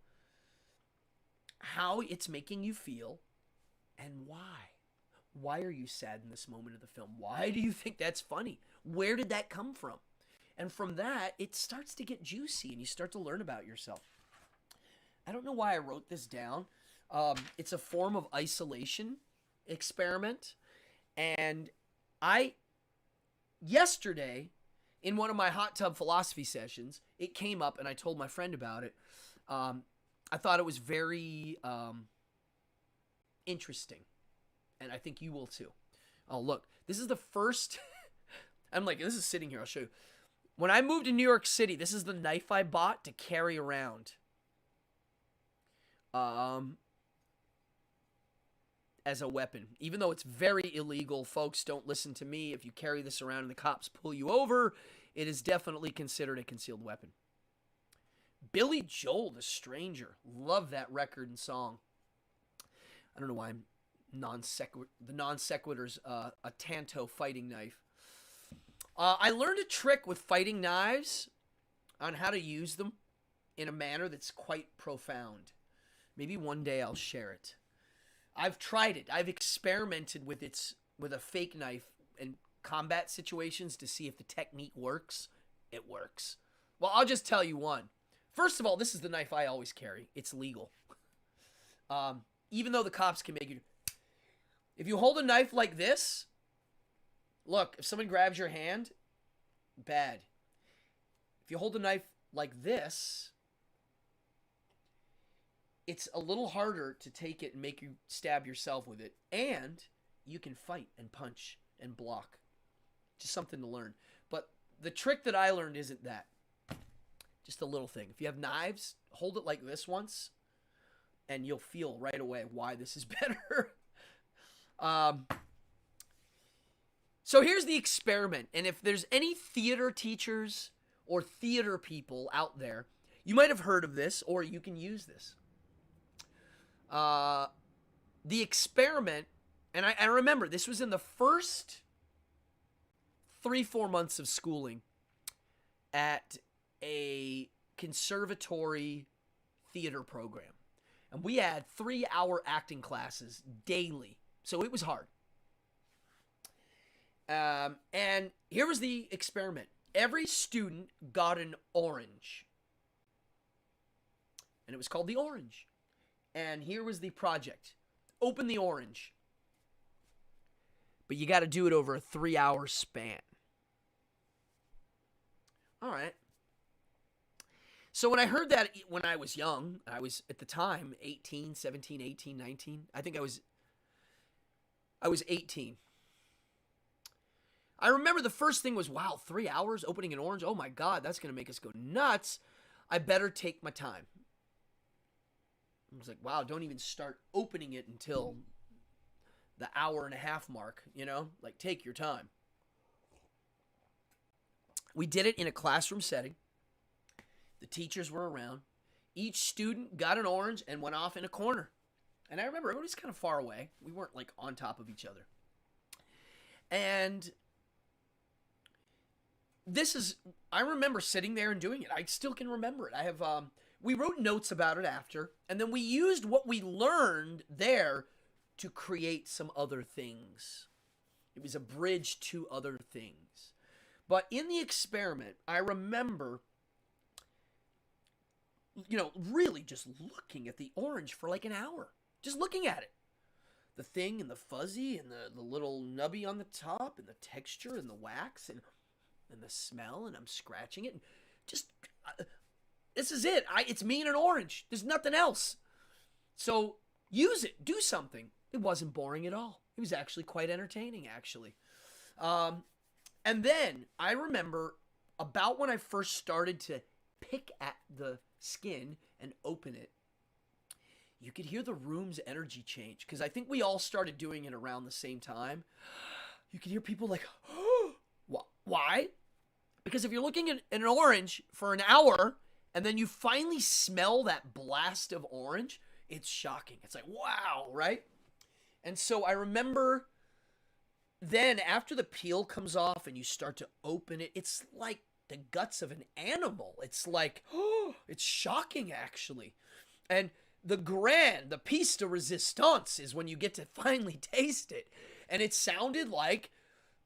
Speaker 1: how it's making you feel and why. Why are you sad in this moment of the film? Why do you think that's funny? Where did that come from? And from that, it starts to get juicy and you start to learn about yourself. I don't know why I wrote this down. It's a form of isolation experiment. And yesterday, in one of my hot tub philosophy sessions, it came up and I told my friend about it. I thought it was very interesting. And I think you will too. Oh, look, this is the first... I'm like, this is sitting here. I'll show you. When I moved to New York City, this is the knife I bought to carry around. As a weapon. Even though it's very illegal, folks, don't listen to me. If you carry this around and the cops pull you over, it is definitely considered a concealed weapon. Billy Joel, The Stranger. Love that record and song. I don't know why I'm the non sequitur's a Tanto fighting knife. I learned a trick with fighting knives on how to use them in a manner that's quite profound. Maybe one day I'll share it. I've tried it. I've experimented with a fake knife in combat situations to see if the technique works. It works. Well, I'll just tell you one. First of all, this is the knife I always carry. It's legal. Even though the cops can make you... If you hold a knife like this, look, if someone grabs your hand, bad. If you hold a knife like this, it's a little harder to take it and make you stab yourself with it. And you can fight and punch and block. Just something to learn. But the trick that I learned isn't that. Just a little thing. If you have knives, hold it like this once, and you'll feel right away why this is better. So here's the experiment. And if there's any theater teachers or theater people out there, you might have heard of this or you can use this. The experiment, and I remember this was in the first 3-4 months of schooling at a conservatory theater program. And we had 3-hour acting classes daily. So it was hard. And here was the experiment. Every student got an orange. And it was called the orange. And here was the project. Open the orange. But you got to do it over a 3-hour span. All right. So when I heard that when I was young, I was at the time 18, 17, 18, 19. I think I was 18. I remember the first thing was, wow, 3 hours opening an orange? Oh my God, that's going to make us go nuts. I better take my time. I was like, wow, don't even start opening it until the 1.5 hour mark, you know? Like, take your time. We did it in a classroom setting. The teachers were around. Each student got an orange and went off in a corner. And I remember everybody's kind of far away. We weren't like on top of each other. And I remember sitting there and doing it. I still can remember it. We wrote notes about it after, and then we used what we learned there to create some other things. It was a bridge to other things. But in the experiment, I remember, really just looking at the orange for like an hour. Just looking at it. The thing and the fuzzy and the little nubby on the top and the texture and the wax and the smell, and I'm scratching it. And just, this is it. It's me and an orange. There's nothing else. So use it. Do something. It wasn't boring at all. It was actually quite entertaining, actually. And then I remember about when I first started to pick at the skin and open it, you could hear the room's energy change, because I think we all started doing it around the same time. You could hear people like, oh, why? Because if you're looking at an orange for an hour and then you finally smell that blast of orange, it's shocking. It's like, wow, right? And so I remember then after the peel comes off and you start to open it, it's like the guts of an animal. It's like, oh, it's shocking, actually. And the piece de resistance is when you get to finally taste it. And it sounded like,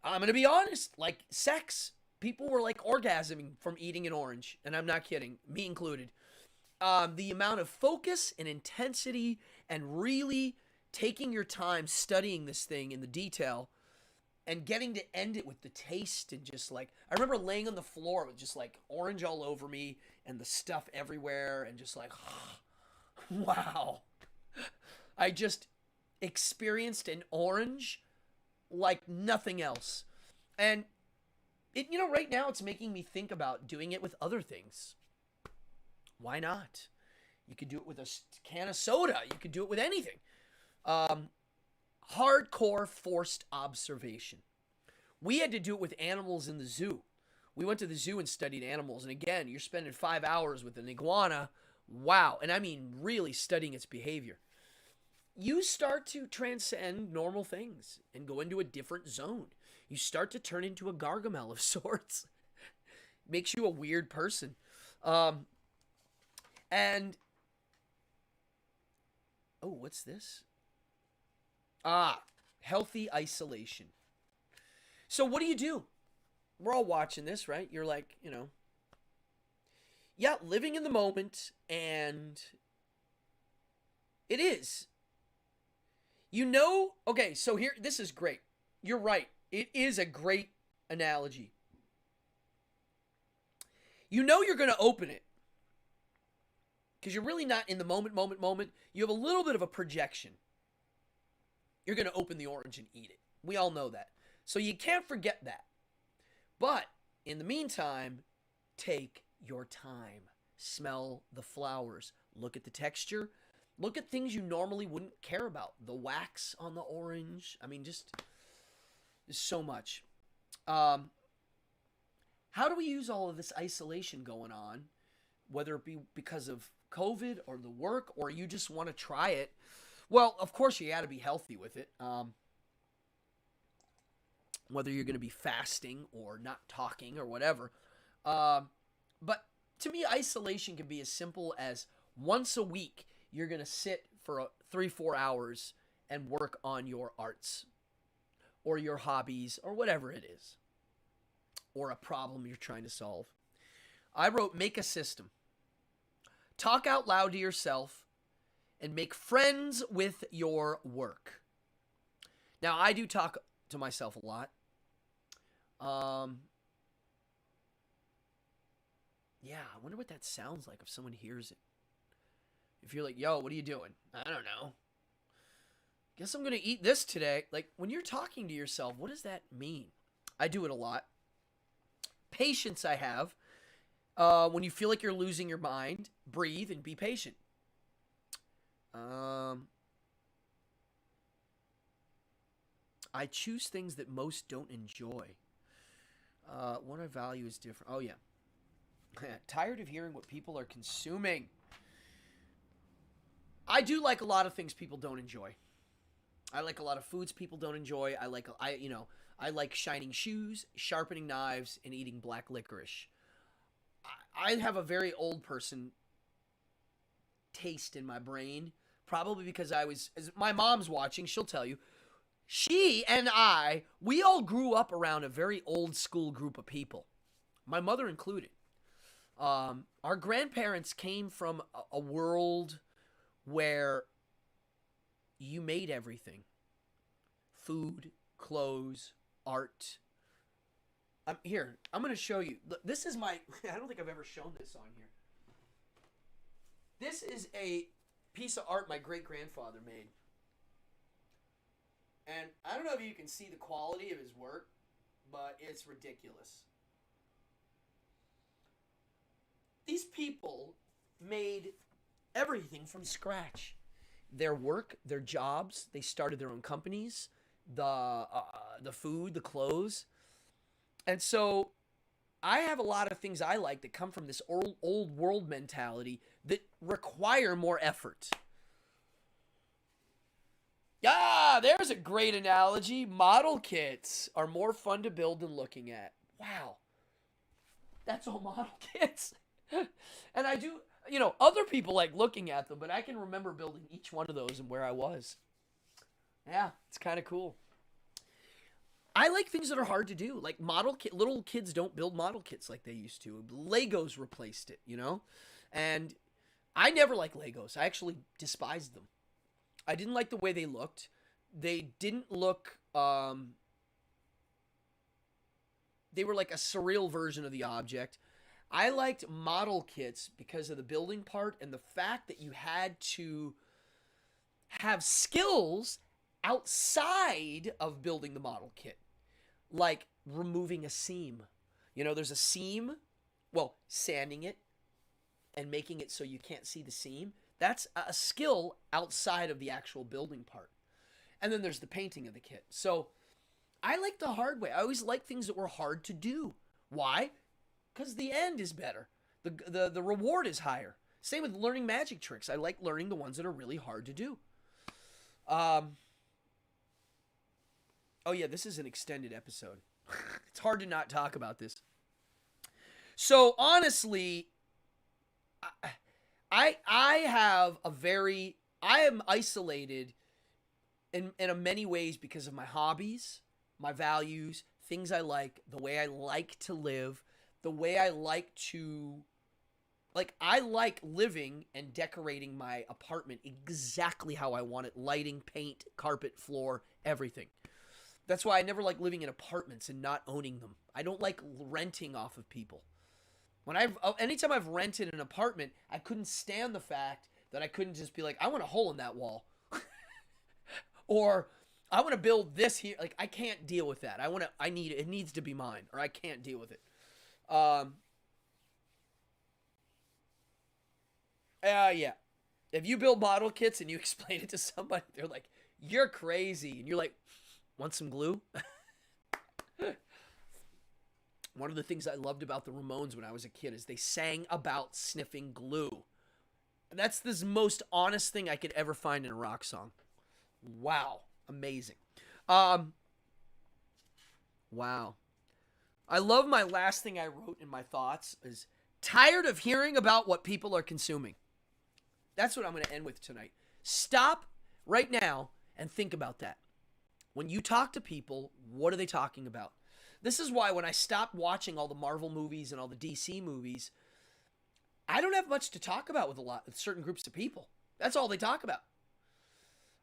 Speaker 1: I'm going to be honest, like sex. People were like orgasming from eating an orange. And I'm not kidding, me included. The amount of focus and intensity and really taking your time studying this thing in the detail and getting to end it with the taste and just like, I remember laying on the floor with just like orange all over me and the stuff everywhere and just like, wow. I just experienced an orange like nothing else. And it, right now it's making me think about doing it with other things. Why not? You could do it with a can of soda. You could do it with anything. Hardcore forced observation. We had to do it with animals in the zoo. We went to the zoo and studied animals. And again, you're spending 5 hours with an iguana. Wow. And I mean, really studying its behavior. You start to transcend normal things and go into a different zone. You start to turn into a Gargamel of sorts. Makes you a weird person. And, oh, what's this? Healthy isolation. So what do? We're all watching this, right? You're like, yeah, living in the moment, and it is. Okay, so here, this is great. You're right. It is a great analogy. You're going to open it because you're really not in the moment. You have a little bit of a projection. You're going to open the orange and eat it. We all know that. So you can't forget that. But in the meantime, take your time. Smell the flowers. Look at the texture. Look at things you normally wouldn't care about. The wax on the orange. I mean, just there's so much. How do we use all of this isolation going on? Whether it be because of COVID or the work, or you just want to try it. Well, of course, you got to be healthy with it. Whether you're going to be fasting or not talking or whatever. But to me, isolation can be as simple as once a week, you're going to sit for 3-4 hours and work on your arts or your hobbies or whatever it is, or a problem you're trying to solve. I wrote, make a system. Talk out loud to yourself and make friends with your work. Now, I do talk to myself a lot. Yeah, I wonder what that sounds like if someone hears it. If you're like, yo, what are you doing? I don't know. Guess I'm going to eat this today. Like, when you're talking to yourself, what does that mean? I do it a lot. Patience I have. When you feel like you're losing your mind, breathe and be patient. I choose things that most don't enjoy. What I value is different. Oh, yeah. Tired of hearing what people are consuming. I do like a lot of things people don't enjoy. I like a lot of foods people don't enjoy. I like shining shoes, sharpening knives, and eating black licorice. I have a very old person taste in my brain, probably because as my mom's watching, she'll tell you, she and we all grew up around a very old school group of people, my mother included. Our grandparents came from a world where you made everything. Food, clothes, art. I'm going to show you. This is my, I don't think I've ever shown this on here. This is a piece of art my great-grandfather made. And I don't know if you can see the quality of his work, but it's ridiculous. These people made everything from scratch. Their work, their jobs, they started their own companies, the food, the clothes. And so I have a lot of things I like that come from this old world mentality that require more effort. Ah, there's a great analogy. Model kits are more fun to build than looking at. Wow. That's all model kits. And I do, other people like looking at them, but I can remember building each one of those and where I was. Yeah, it's kind of cool. I like things that are hard to do. Like little kids don't build model kits like they used to. Legos replaced it, And I never liked Legos. I actually despised them. I didn't like the way they looked. They didn't look, they were like a surreal version of the object. I liked model kits because of the building part and the fact that you had to have skills outside of building the model kit. Like removing a seam. There's a seam, sanding it and making it so you can't see the seam. That's a skill outside of the actual building part. And then there's the painting of the kit. So I like the hard way. I always like things that were hard to do. Why? Because the end is better. The reward is higher. Same with learning magic tricks. I like learning the ones that are really hard to do. Oh yeah, this is an extended episode. It's hard to not talk about this. So honestly, I am isolated in many ways because of my hobbies, my values, things I like, the way I like to live, the way I like to, I like living and decorating my apartment exactly how I want it. Lighting, paint, carpet, floor, everything. That's why I never like living in apartments and not owning them. I don't like renting off of people. Anytime I've rented an apartment, I couldn't stand the fact that I couldn't just be like, I want a hole in that wall. Or I want to build this here. Like, I can't deal with that. It needs to be mine, or I can't deal with it. Yeah. If you build model kits and you explain it to somebody, they're like, you're crazy. And you're like, want some glue? One of the things I loved about the Ramones when I was a kid is they sang about sniffing glue. And that's the most honest thing I could ever find in a rock song. Wow. Amazing. Wow. I love my last thing I wrote in my thoughts is tired of hearing about what people are consuming. That's what I'm going to end with tonight. Stop right now and think about that. When you talk to people, what are they talking about? This is why when I stopped watching all the Marvel movies and all the DC movies, I don't have much to talk about with certain groups of people. That's all they talk about.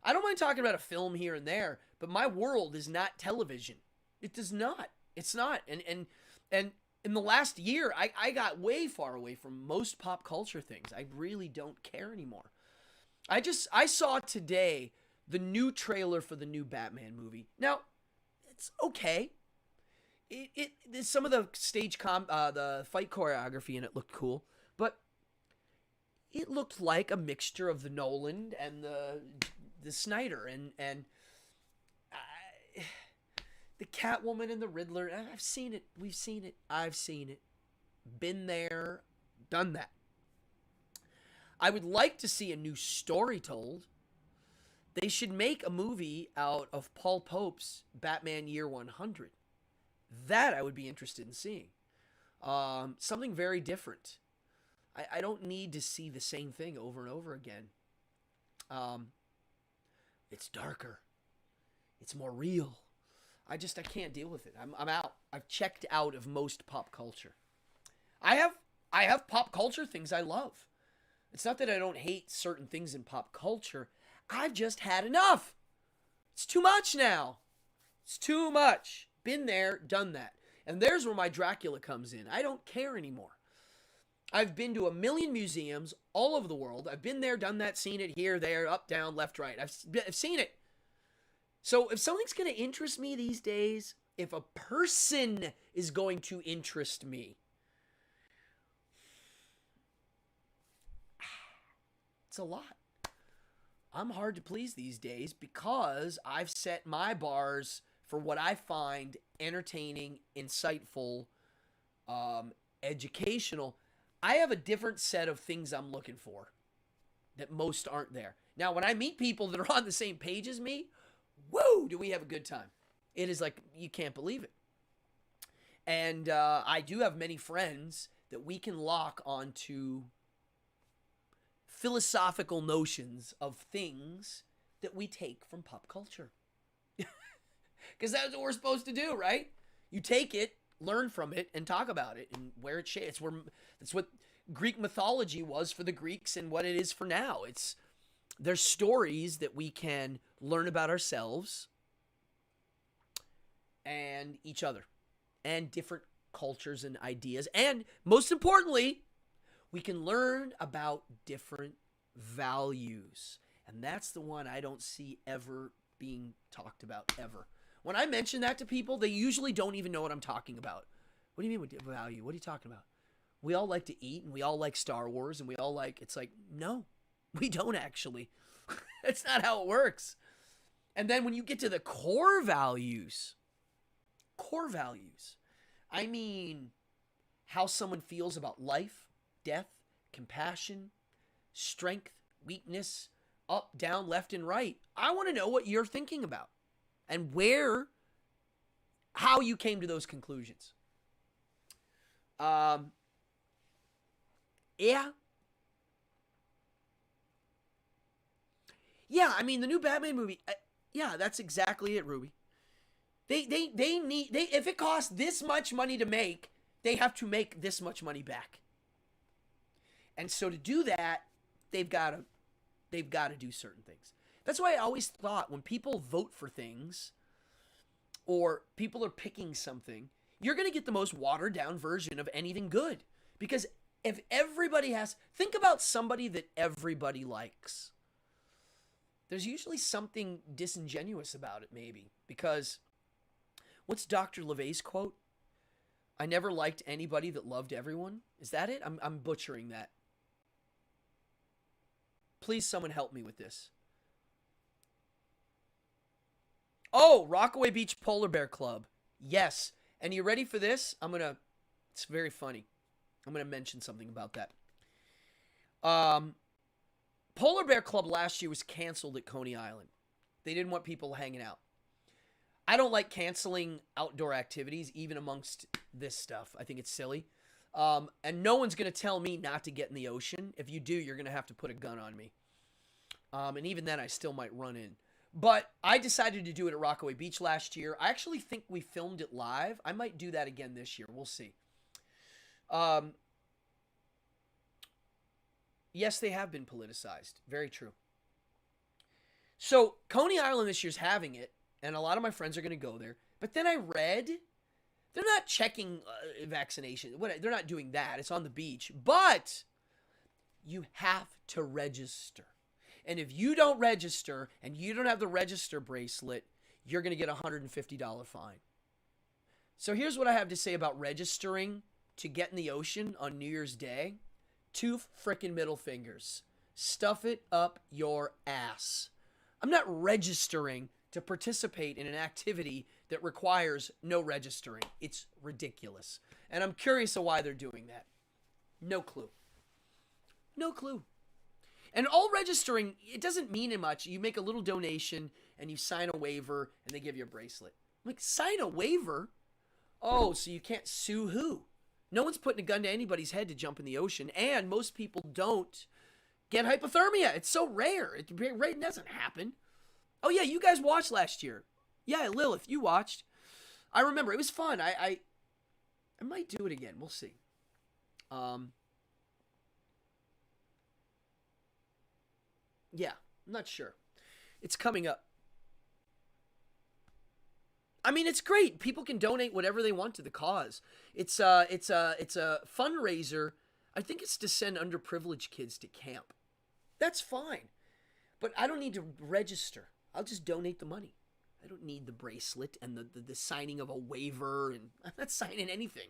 Speaker 1: I don't mind talking about a film here and there, but my world is not television. It does not. It's not. And in the last year, I got way far away from most pop culture things. I really don't care anymore. I saw today the new trailer for the new Batman movie. Now, it's okay. Some of the the fight choreography in it looked cool, but it looked like a mixture of the Nolan and the Snyder and the Catwoman and the Riddler. I've seen it. We've seen it. I've seen it. Been there, done that. I would like to see a new story told. They should make a movie out of Paul Pope's Batman Year 100. That I would be interested in seeing. Something very different. I don't need to see the same thing over and over again. It's darker. It's more real. I can't deal with it. I'm out. I've checked out of most pop culture. I have pop culture things I love. It's not that I don't hate certain things in pop culture. I've just had enough. It's too much now. It's too much. Been there, done that. And there's where my Dracula comes in. I don't care anymore. I've been to 1 million museums all over the world. I've been there, done that, seen it here, there, up, down, left, right. I've seen it. So if something's going to interest me these days, if a person is going to interest me, it's a lot. I'm hard to please these days because I've set my bars for what I find entertaining, insightful, educational. I have a different set of things I'm looking for that most aren't there. Now, when I meet people that are on the same page as me, woo, do we have a good time. It is like, you can't believe it. And I do have many friends that we can lock onto philosophical notions of things that we take from pop culture. Because that's what we're supposed to do, right? You take it, learn from it, and talk about it, and where it shapes. That's what Greek mythology was for the Greeks and what it is for now. There's stories that we can learn about ourselves and each other and different cultures and ideas. And most importantly, we can learn about different values. And that's the one I don't see ever being talked about, ever. When I mention that to people, they usually don't even know what I'm talking about. What do you mean with value? What are you talking about? We all like to eat, and we all like Star Wars, and we all like... It's like, no, we don't actually. That's not how it works. And then when you get to the core values, I mean how someone feels about life, death, compassion, strength, weakness, up, down, left, and right. I want to know what you're thinking about and how you came to those conclusions. Yeah, I mean, the new Batman movie, yeah, that's exactly it, Ruby. They need, if it costs this much money to make, they have to make this much money back. And so to do that, they've got to do certain things. That's why I always thought when people vote for things or people are picking something, you're going to get the most watered down version of anything good. Because if everybody think about somebody that everybody likes. There's usually something disingenuous about it, maybe. Because what's Dr. LeVay's quote? I never liked anybody that loved everyone. Is that it? I'm butchering that. Please, someone help me with this. Oh, Rockaway Beach Polar Bear Club. Yes. And you ready for this? It's very funny. I'm going to mention something about that. Polar Bear Club last year was canceled at Coney Island. They didn't want people hanging out. I don't like canceling outdoor activities, even amongst this stuff. I think it's silly. And no one's going to tell me not to get in the ocean. If you do, you're going to have to put a gun on me. And even then, I still might run in. But I decided to do it at Rockaway Beach last year. I actually think we filmed it live. I might do that again this year. We'll see. Yes, they have been politicized. Very true. So Coney Island this year's having it, and a lot of my friends are going to go there. But then I read they're not checking vaccination. They're not doing that. It's on the beach. But you have to register. And if you don't register and you don't have the register bracelet, you're going to get a $150 fine. So here's what I have to say about registering to get in the ocean on New Year's Day. 2 frickin' middle fingers. Stuff it up your ass. I'm not registering to participate in an activity that requires no registering. It's ridiculous. And I'm curious of why they're doing that. No clue. No clue. And all registering, it doesn't mean much. You make a little donation and you sign a waiver and they give you a bracelet. I'm like, sign a waiver? Oh, so you can't sue who? No one's putting a gun to anybody's head to jump in the ocean, and most people don't get hypothermia. It's so rare. It doesn't happen. Oh yeah, you guys watched last year. Yeah, Lilith, you watched. I remember. It was fun. I might do it again. We'll see. Yeah, I'm not sure. It's coming up. I mean, it's great. People can donate whatever they want to the cause. It's a fundraiser. I think it's to send underprivileged kids to camp. That's fine. But I don't need to register. I'll just donate the money. I don't need the bracelet and the signing of a waiver, and I'm not signing anything.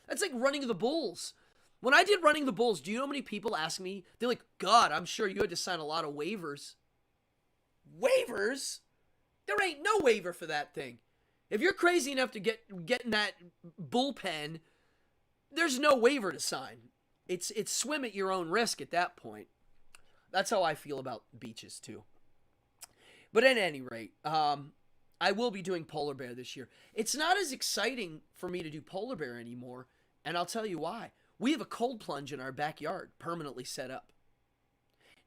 Speaker 1: That's like running the Bulls. When I did running the Bulls, do you know how many people ask me? They're like, God, I'm sure you had to sign a lot of waivers. Waivers? There ain't no waiver for that thing. If you're crazy enough to get in that bullpen, there's no waiver to sign. It's swim at your own risk at that point. That's how I feel about beaches too. But at any rate, I will be doing polar bear this year. It's not as exciting for me to do polar bear anymore, and I'll tell you why. We have a cold plunge in our backyard, permanently set up.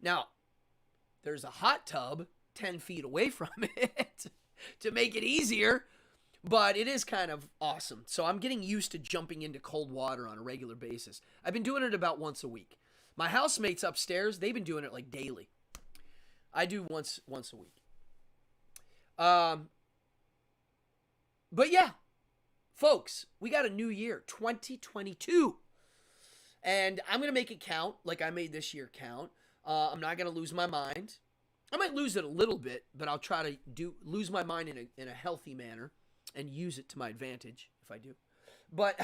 Speaker 1: Now, there's a hot tub 10 feet away from it to make it easier, but it is kind of awesome. So I'm getting used to jumping into cold water on a regular basis. I've been doing it about once a week. My housemates upstairs, they've been doing it like daily. I do once a week. But yeah, folks, we got a new year, 2022. And I'm going to make it count like I made this year count. I'm not going to lose my mind. I might lose it a little bit, but I'll try to lose my mind in a healthy manner and use it to my advantage if I do. But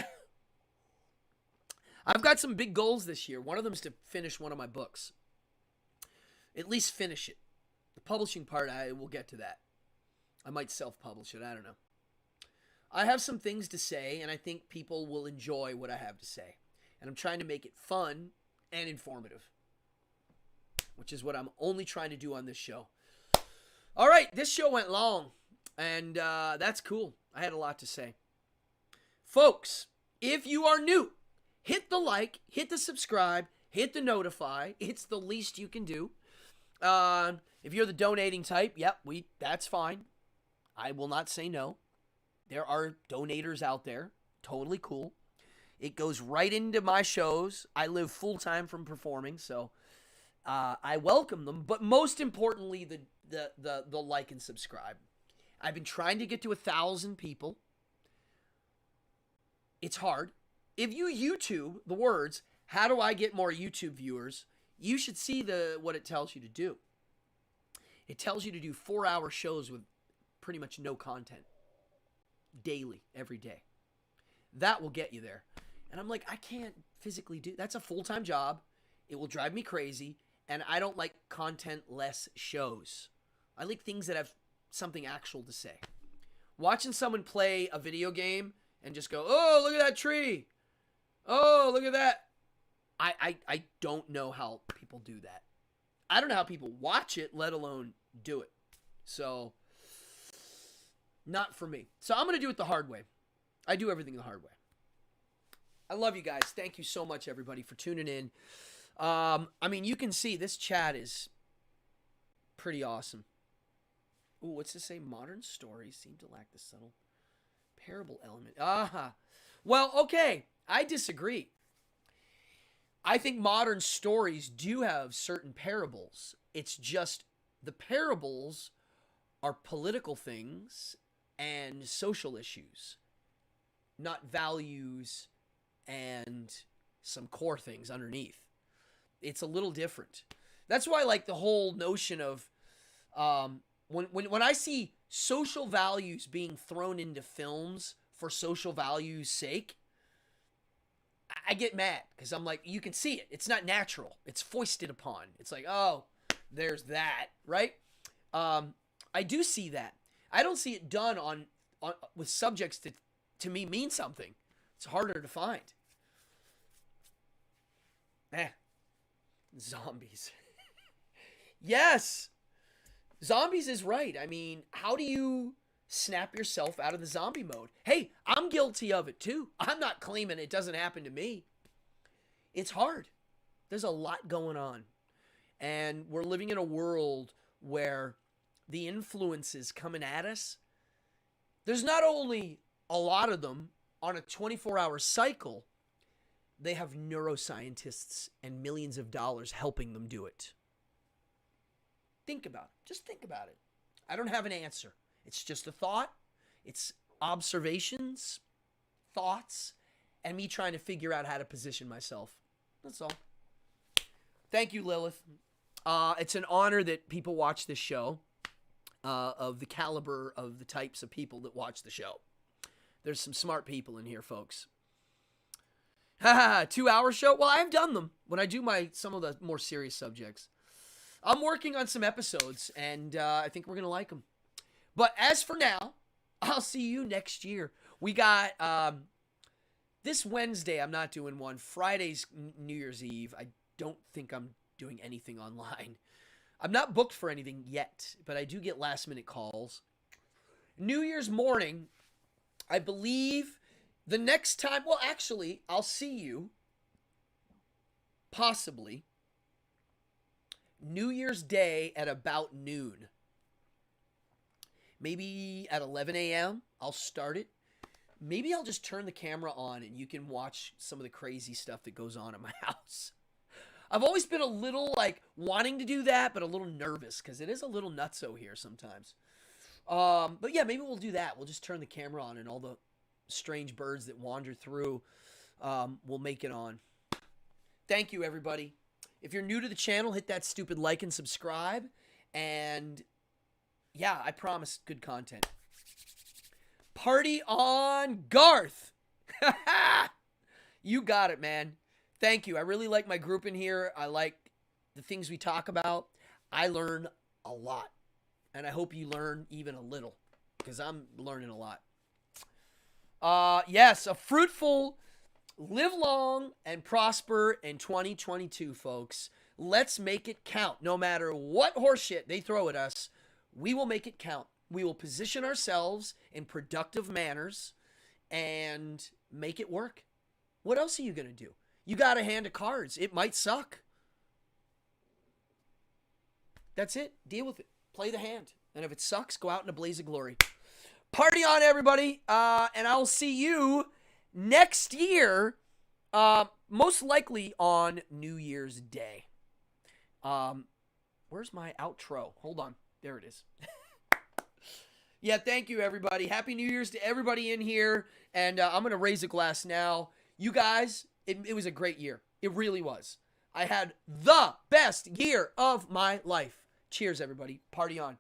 Speaker 1: I've got some big goals this year. One of them is to finish one of my books. At least finish it. The publishing part, I will get to that. I might self-publish it. I don't know. I have some things to say, and I think people will enjoy what I have to say. And I'm trying to make it fun and informative, which is what I'm only trying to do on this show. All right, this show went long, and that's cool. I had a lot to say. Folks, if you are new, hit the like, hit the subscribe, hit the notify. It's the least you can do. If you're the donating type, yep, that's fine. I will not say no. There are donators out there. Totally cool. It goes right into my shows. I live full-time from performing, so I welcome them. But most importantly, the like and subscribe. I've been trying to get to 1,000 people. It's hard. If you YouTube the words, how do I get more YouTube viewers, you should see what it tells you to do. It tells you to do 4-hour shows with pretty much no content. Daily, every day. That will get you there. And I'm like, I can't physically do that's a full-time job. It will drive me crazy, and I don't like content-less shows. I like things that have something actual to say. Watching someone play a video game and just go, oh, look at that tree. Oh, look at that. I don't know how people do that. I don't know how people watch it, let alone do it. So, not for me. So I'm going to do it the hard way. I do everything the hard way. I love you guys. Thank you so much, everybody, for tuning in. I mean, you can see this chat is pretty awesome. Ooh, what's this say? Modern stories seem to lack the subtle parable element. Well, okay. I disagree. I think modern stories do have certain parables. It's just the parables are political things and social issues, not values and some core things underneath. It's a little different. That's why I like the whole notion of when I see social values being thrown into films for social values' sake, I get mad because I'm like, you can see it. It's not natural. It's foisted upon. It's like, oh, there's that, right? I do see that. I don't see it done on with subjects that to me mean something. It's harder to find. Zombies. Yes. Zombies is right. I mean, how do you snap yourself out of the zombie mode? Hey, I'm guilty of it too. I'm not claiming it doesn't happen to me. It's hard. There's a lot going on. And we're living in a world where the influences coming at us, there's not only a lot of them on a 24-hour cycle, they have neuroscientists and millions of dollars helping them do it. Think about it. Just think about it. I don't have an answer. It's just a thought. It's observations, thoughts, and me trying to figure out how to position myself. That's all. Thank you, Lilith. It's an honor that people watch this show, of the caliber of the types of people that watch the show. There's some smart people in here, folks. 2-hour show? Well, I've done them when I do some of the more serious subjects. I'm working on some episodes, and I think we're going to like them. But as for now, I'll see you next year. We got this Wednesday, I'm not doing one. Friday's New Year's Eve. I don't think I'm doing anything online. I'm not booked for anything yet, but I do get last-minute calls. New Year's morning, I believe the next time, well, actually, I'll see you possibly New Year's Day at about noon. Maybe at 11 a.m. I'll start it. Maybe I'll just turn the camera on and you can watch some of the crazy stuff that goes on in my house. I've always been a little like wanting to do that, but a little nervous because it is a little nutso here sometimes. But yeah, maybe we'll do that. We'll just turn the camera on and all the strange birds that wander through, we'll make it on. Thank you, everybody. If you're new to the channel, hit that stupid like and subscribe. And yeah, I promise good content. Party on, Garth. You got it, man. Thank you. I really like my group in here. I like the things we talk about. I learn a lot. And I hope you learn even a little, because I'm learning a lot. Yes, a fruitful, live long, and prosper in 2022, folks. Let's make it count. No matter what horseshit they throw at us, we will make it count. We will position ourselves in productive manners and make it work. What else are you going to do? You got a hand of cards. It might suck. That's it. Deal with it. Play the hand. And if it sucks, go out in a blaze of glory. Party on, everybody. And I'll see you next year, most likely on New Year's Day. Where's my outro? Hold on. There it is. Yeah, thank you, everybody. Happy New Year's to everybody in here. And I'm going to raise a glass now. You guys, it was a great year. It really was. I had the best year of my life. Cheers, everybody. Party on.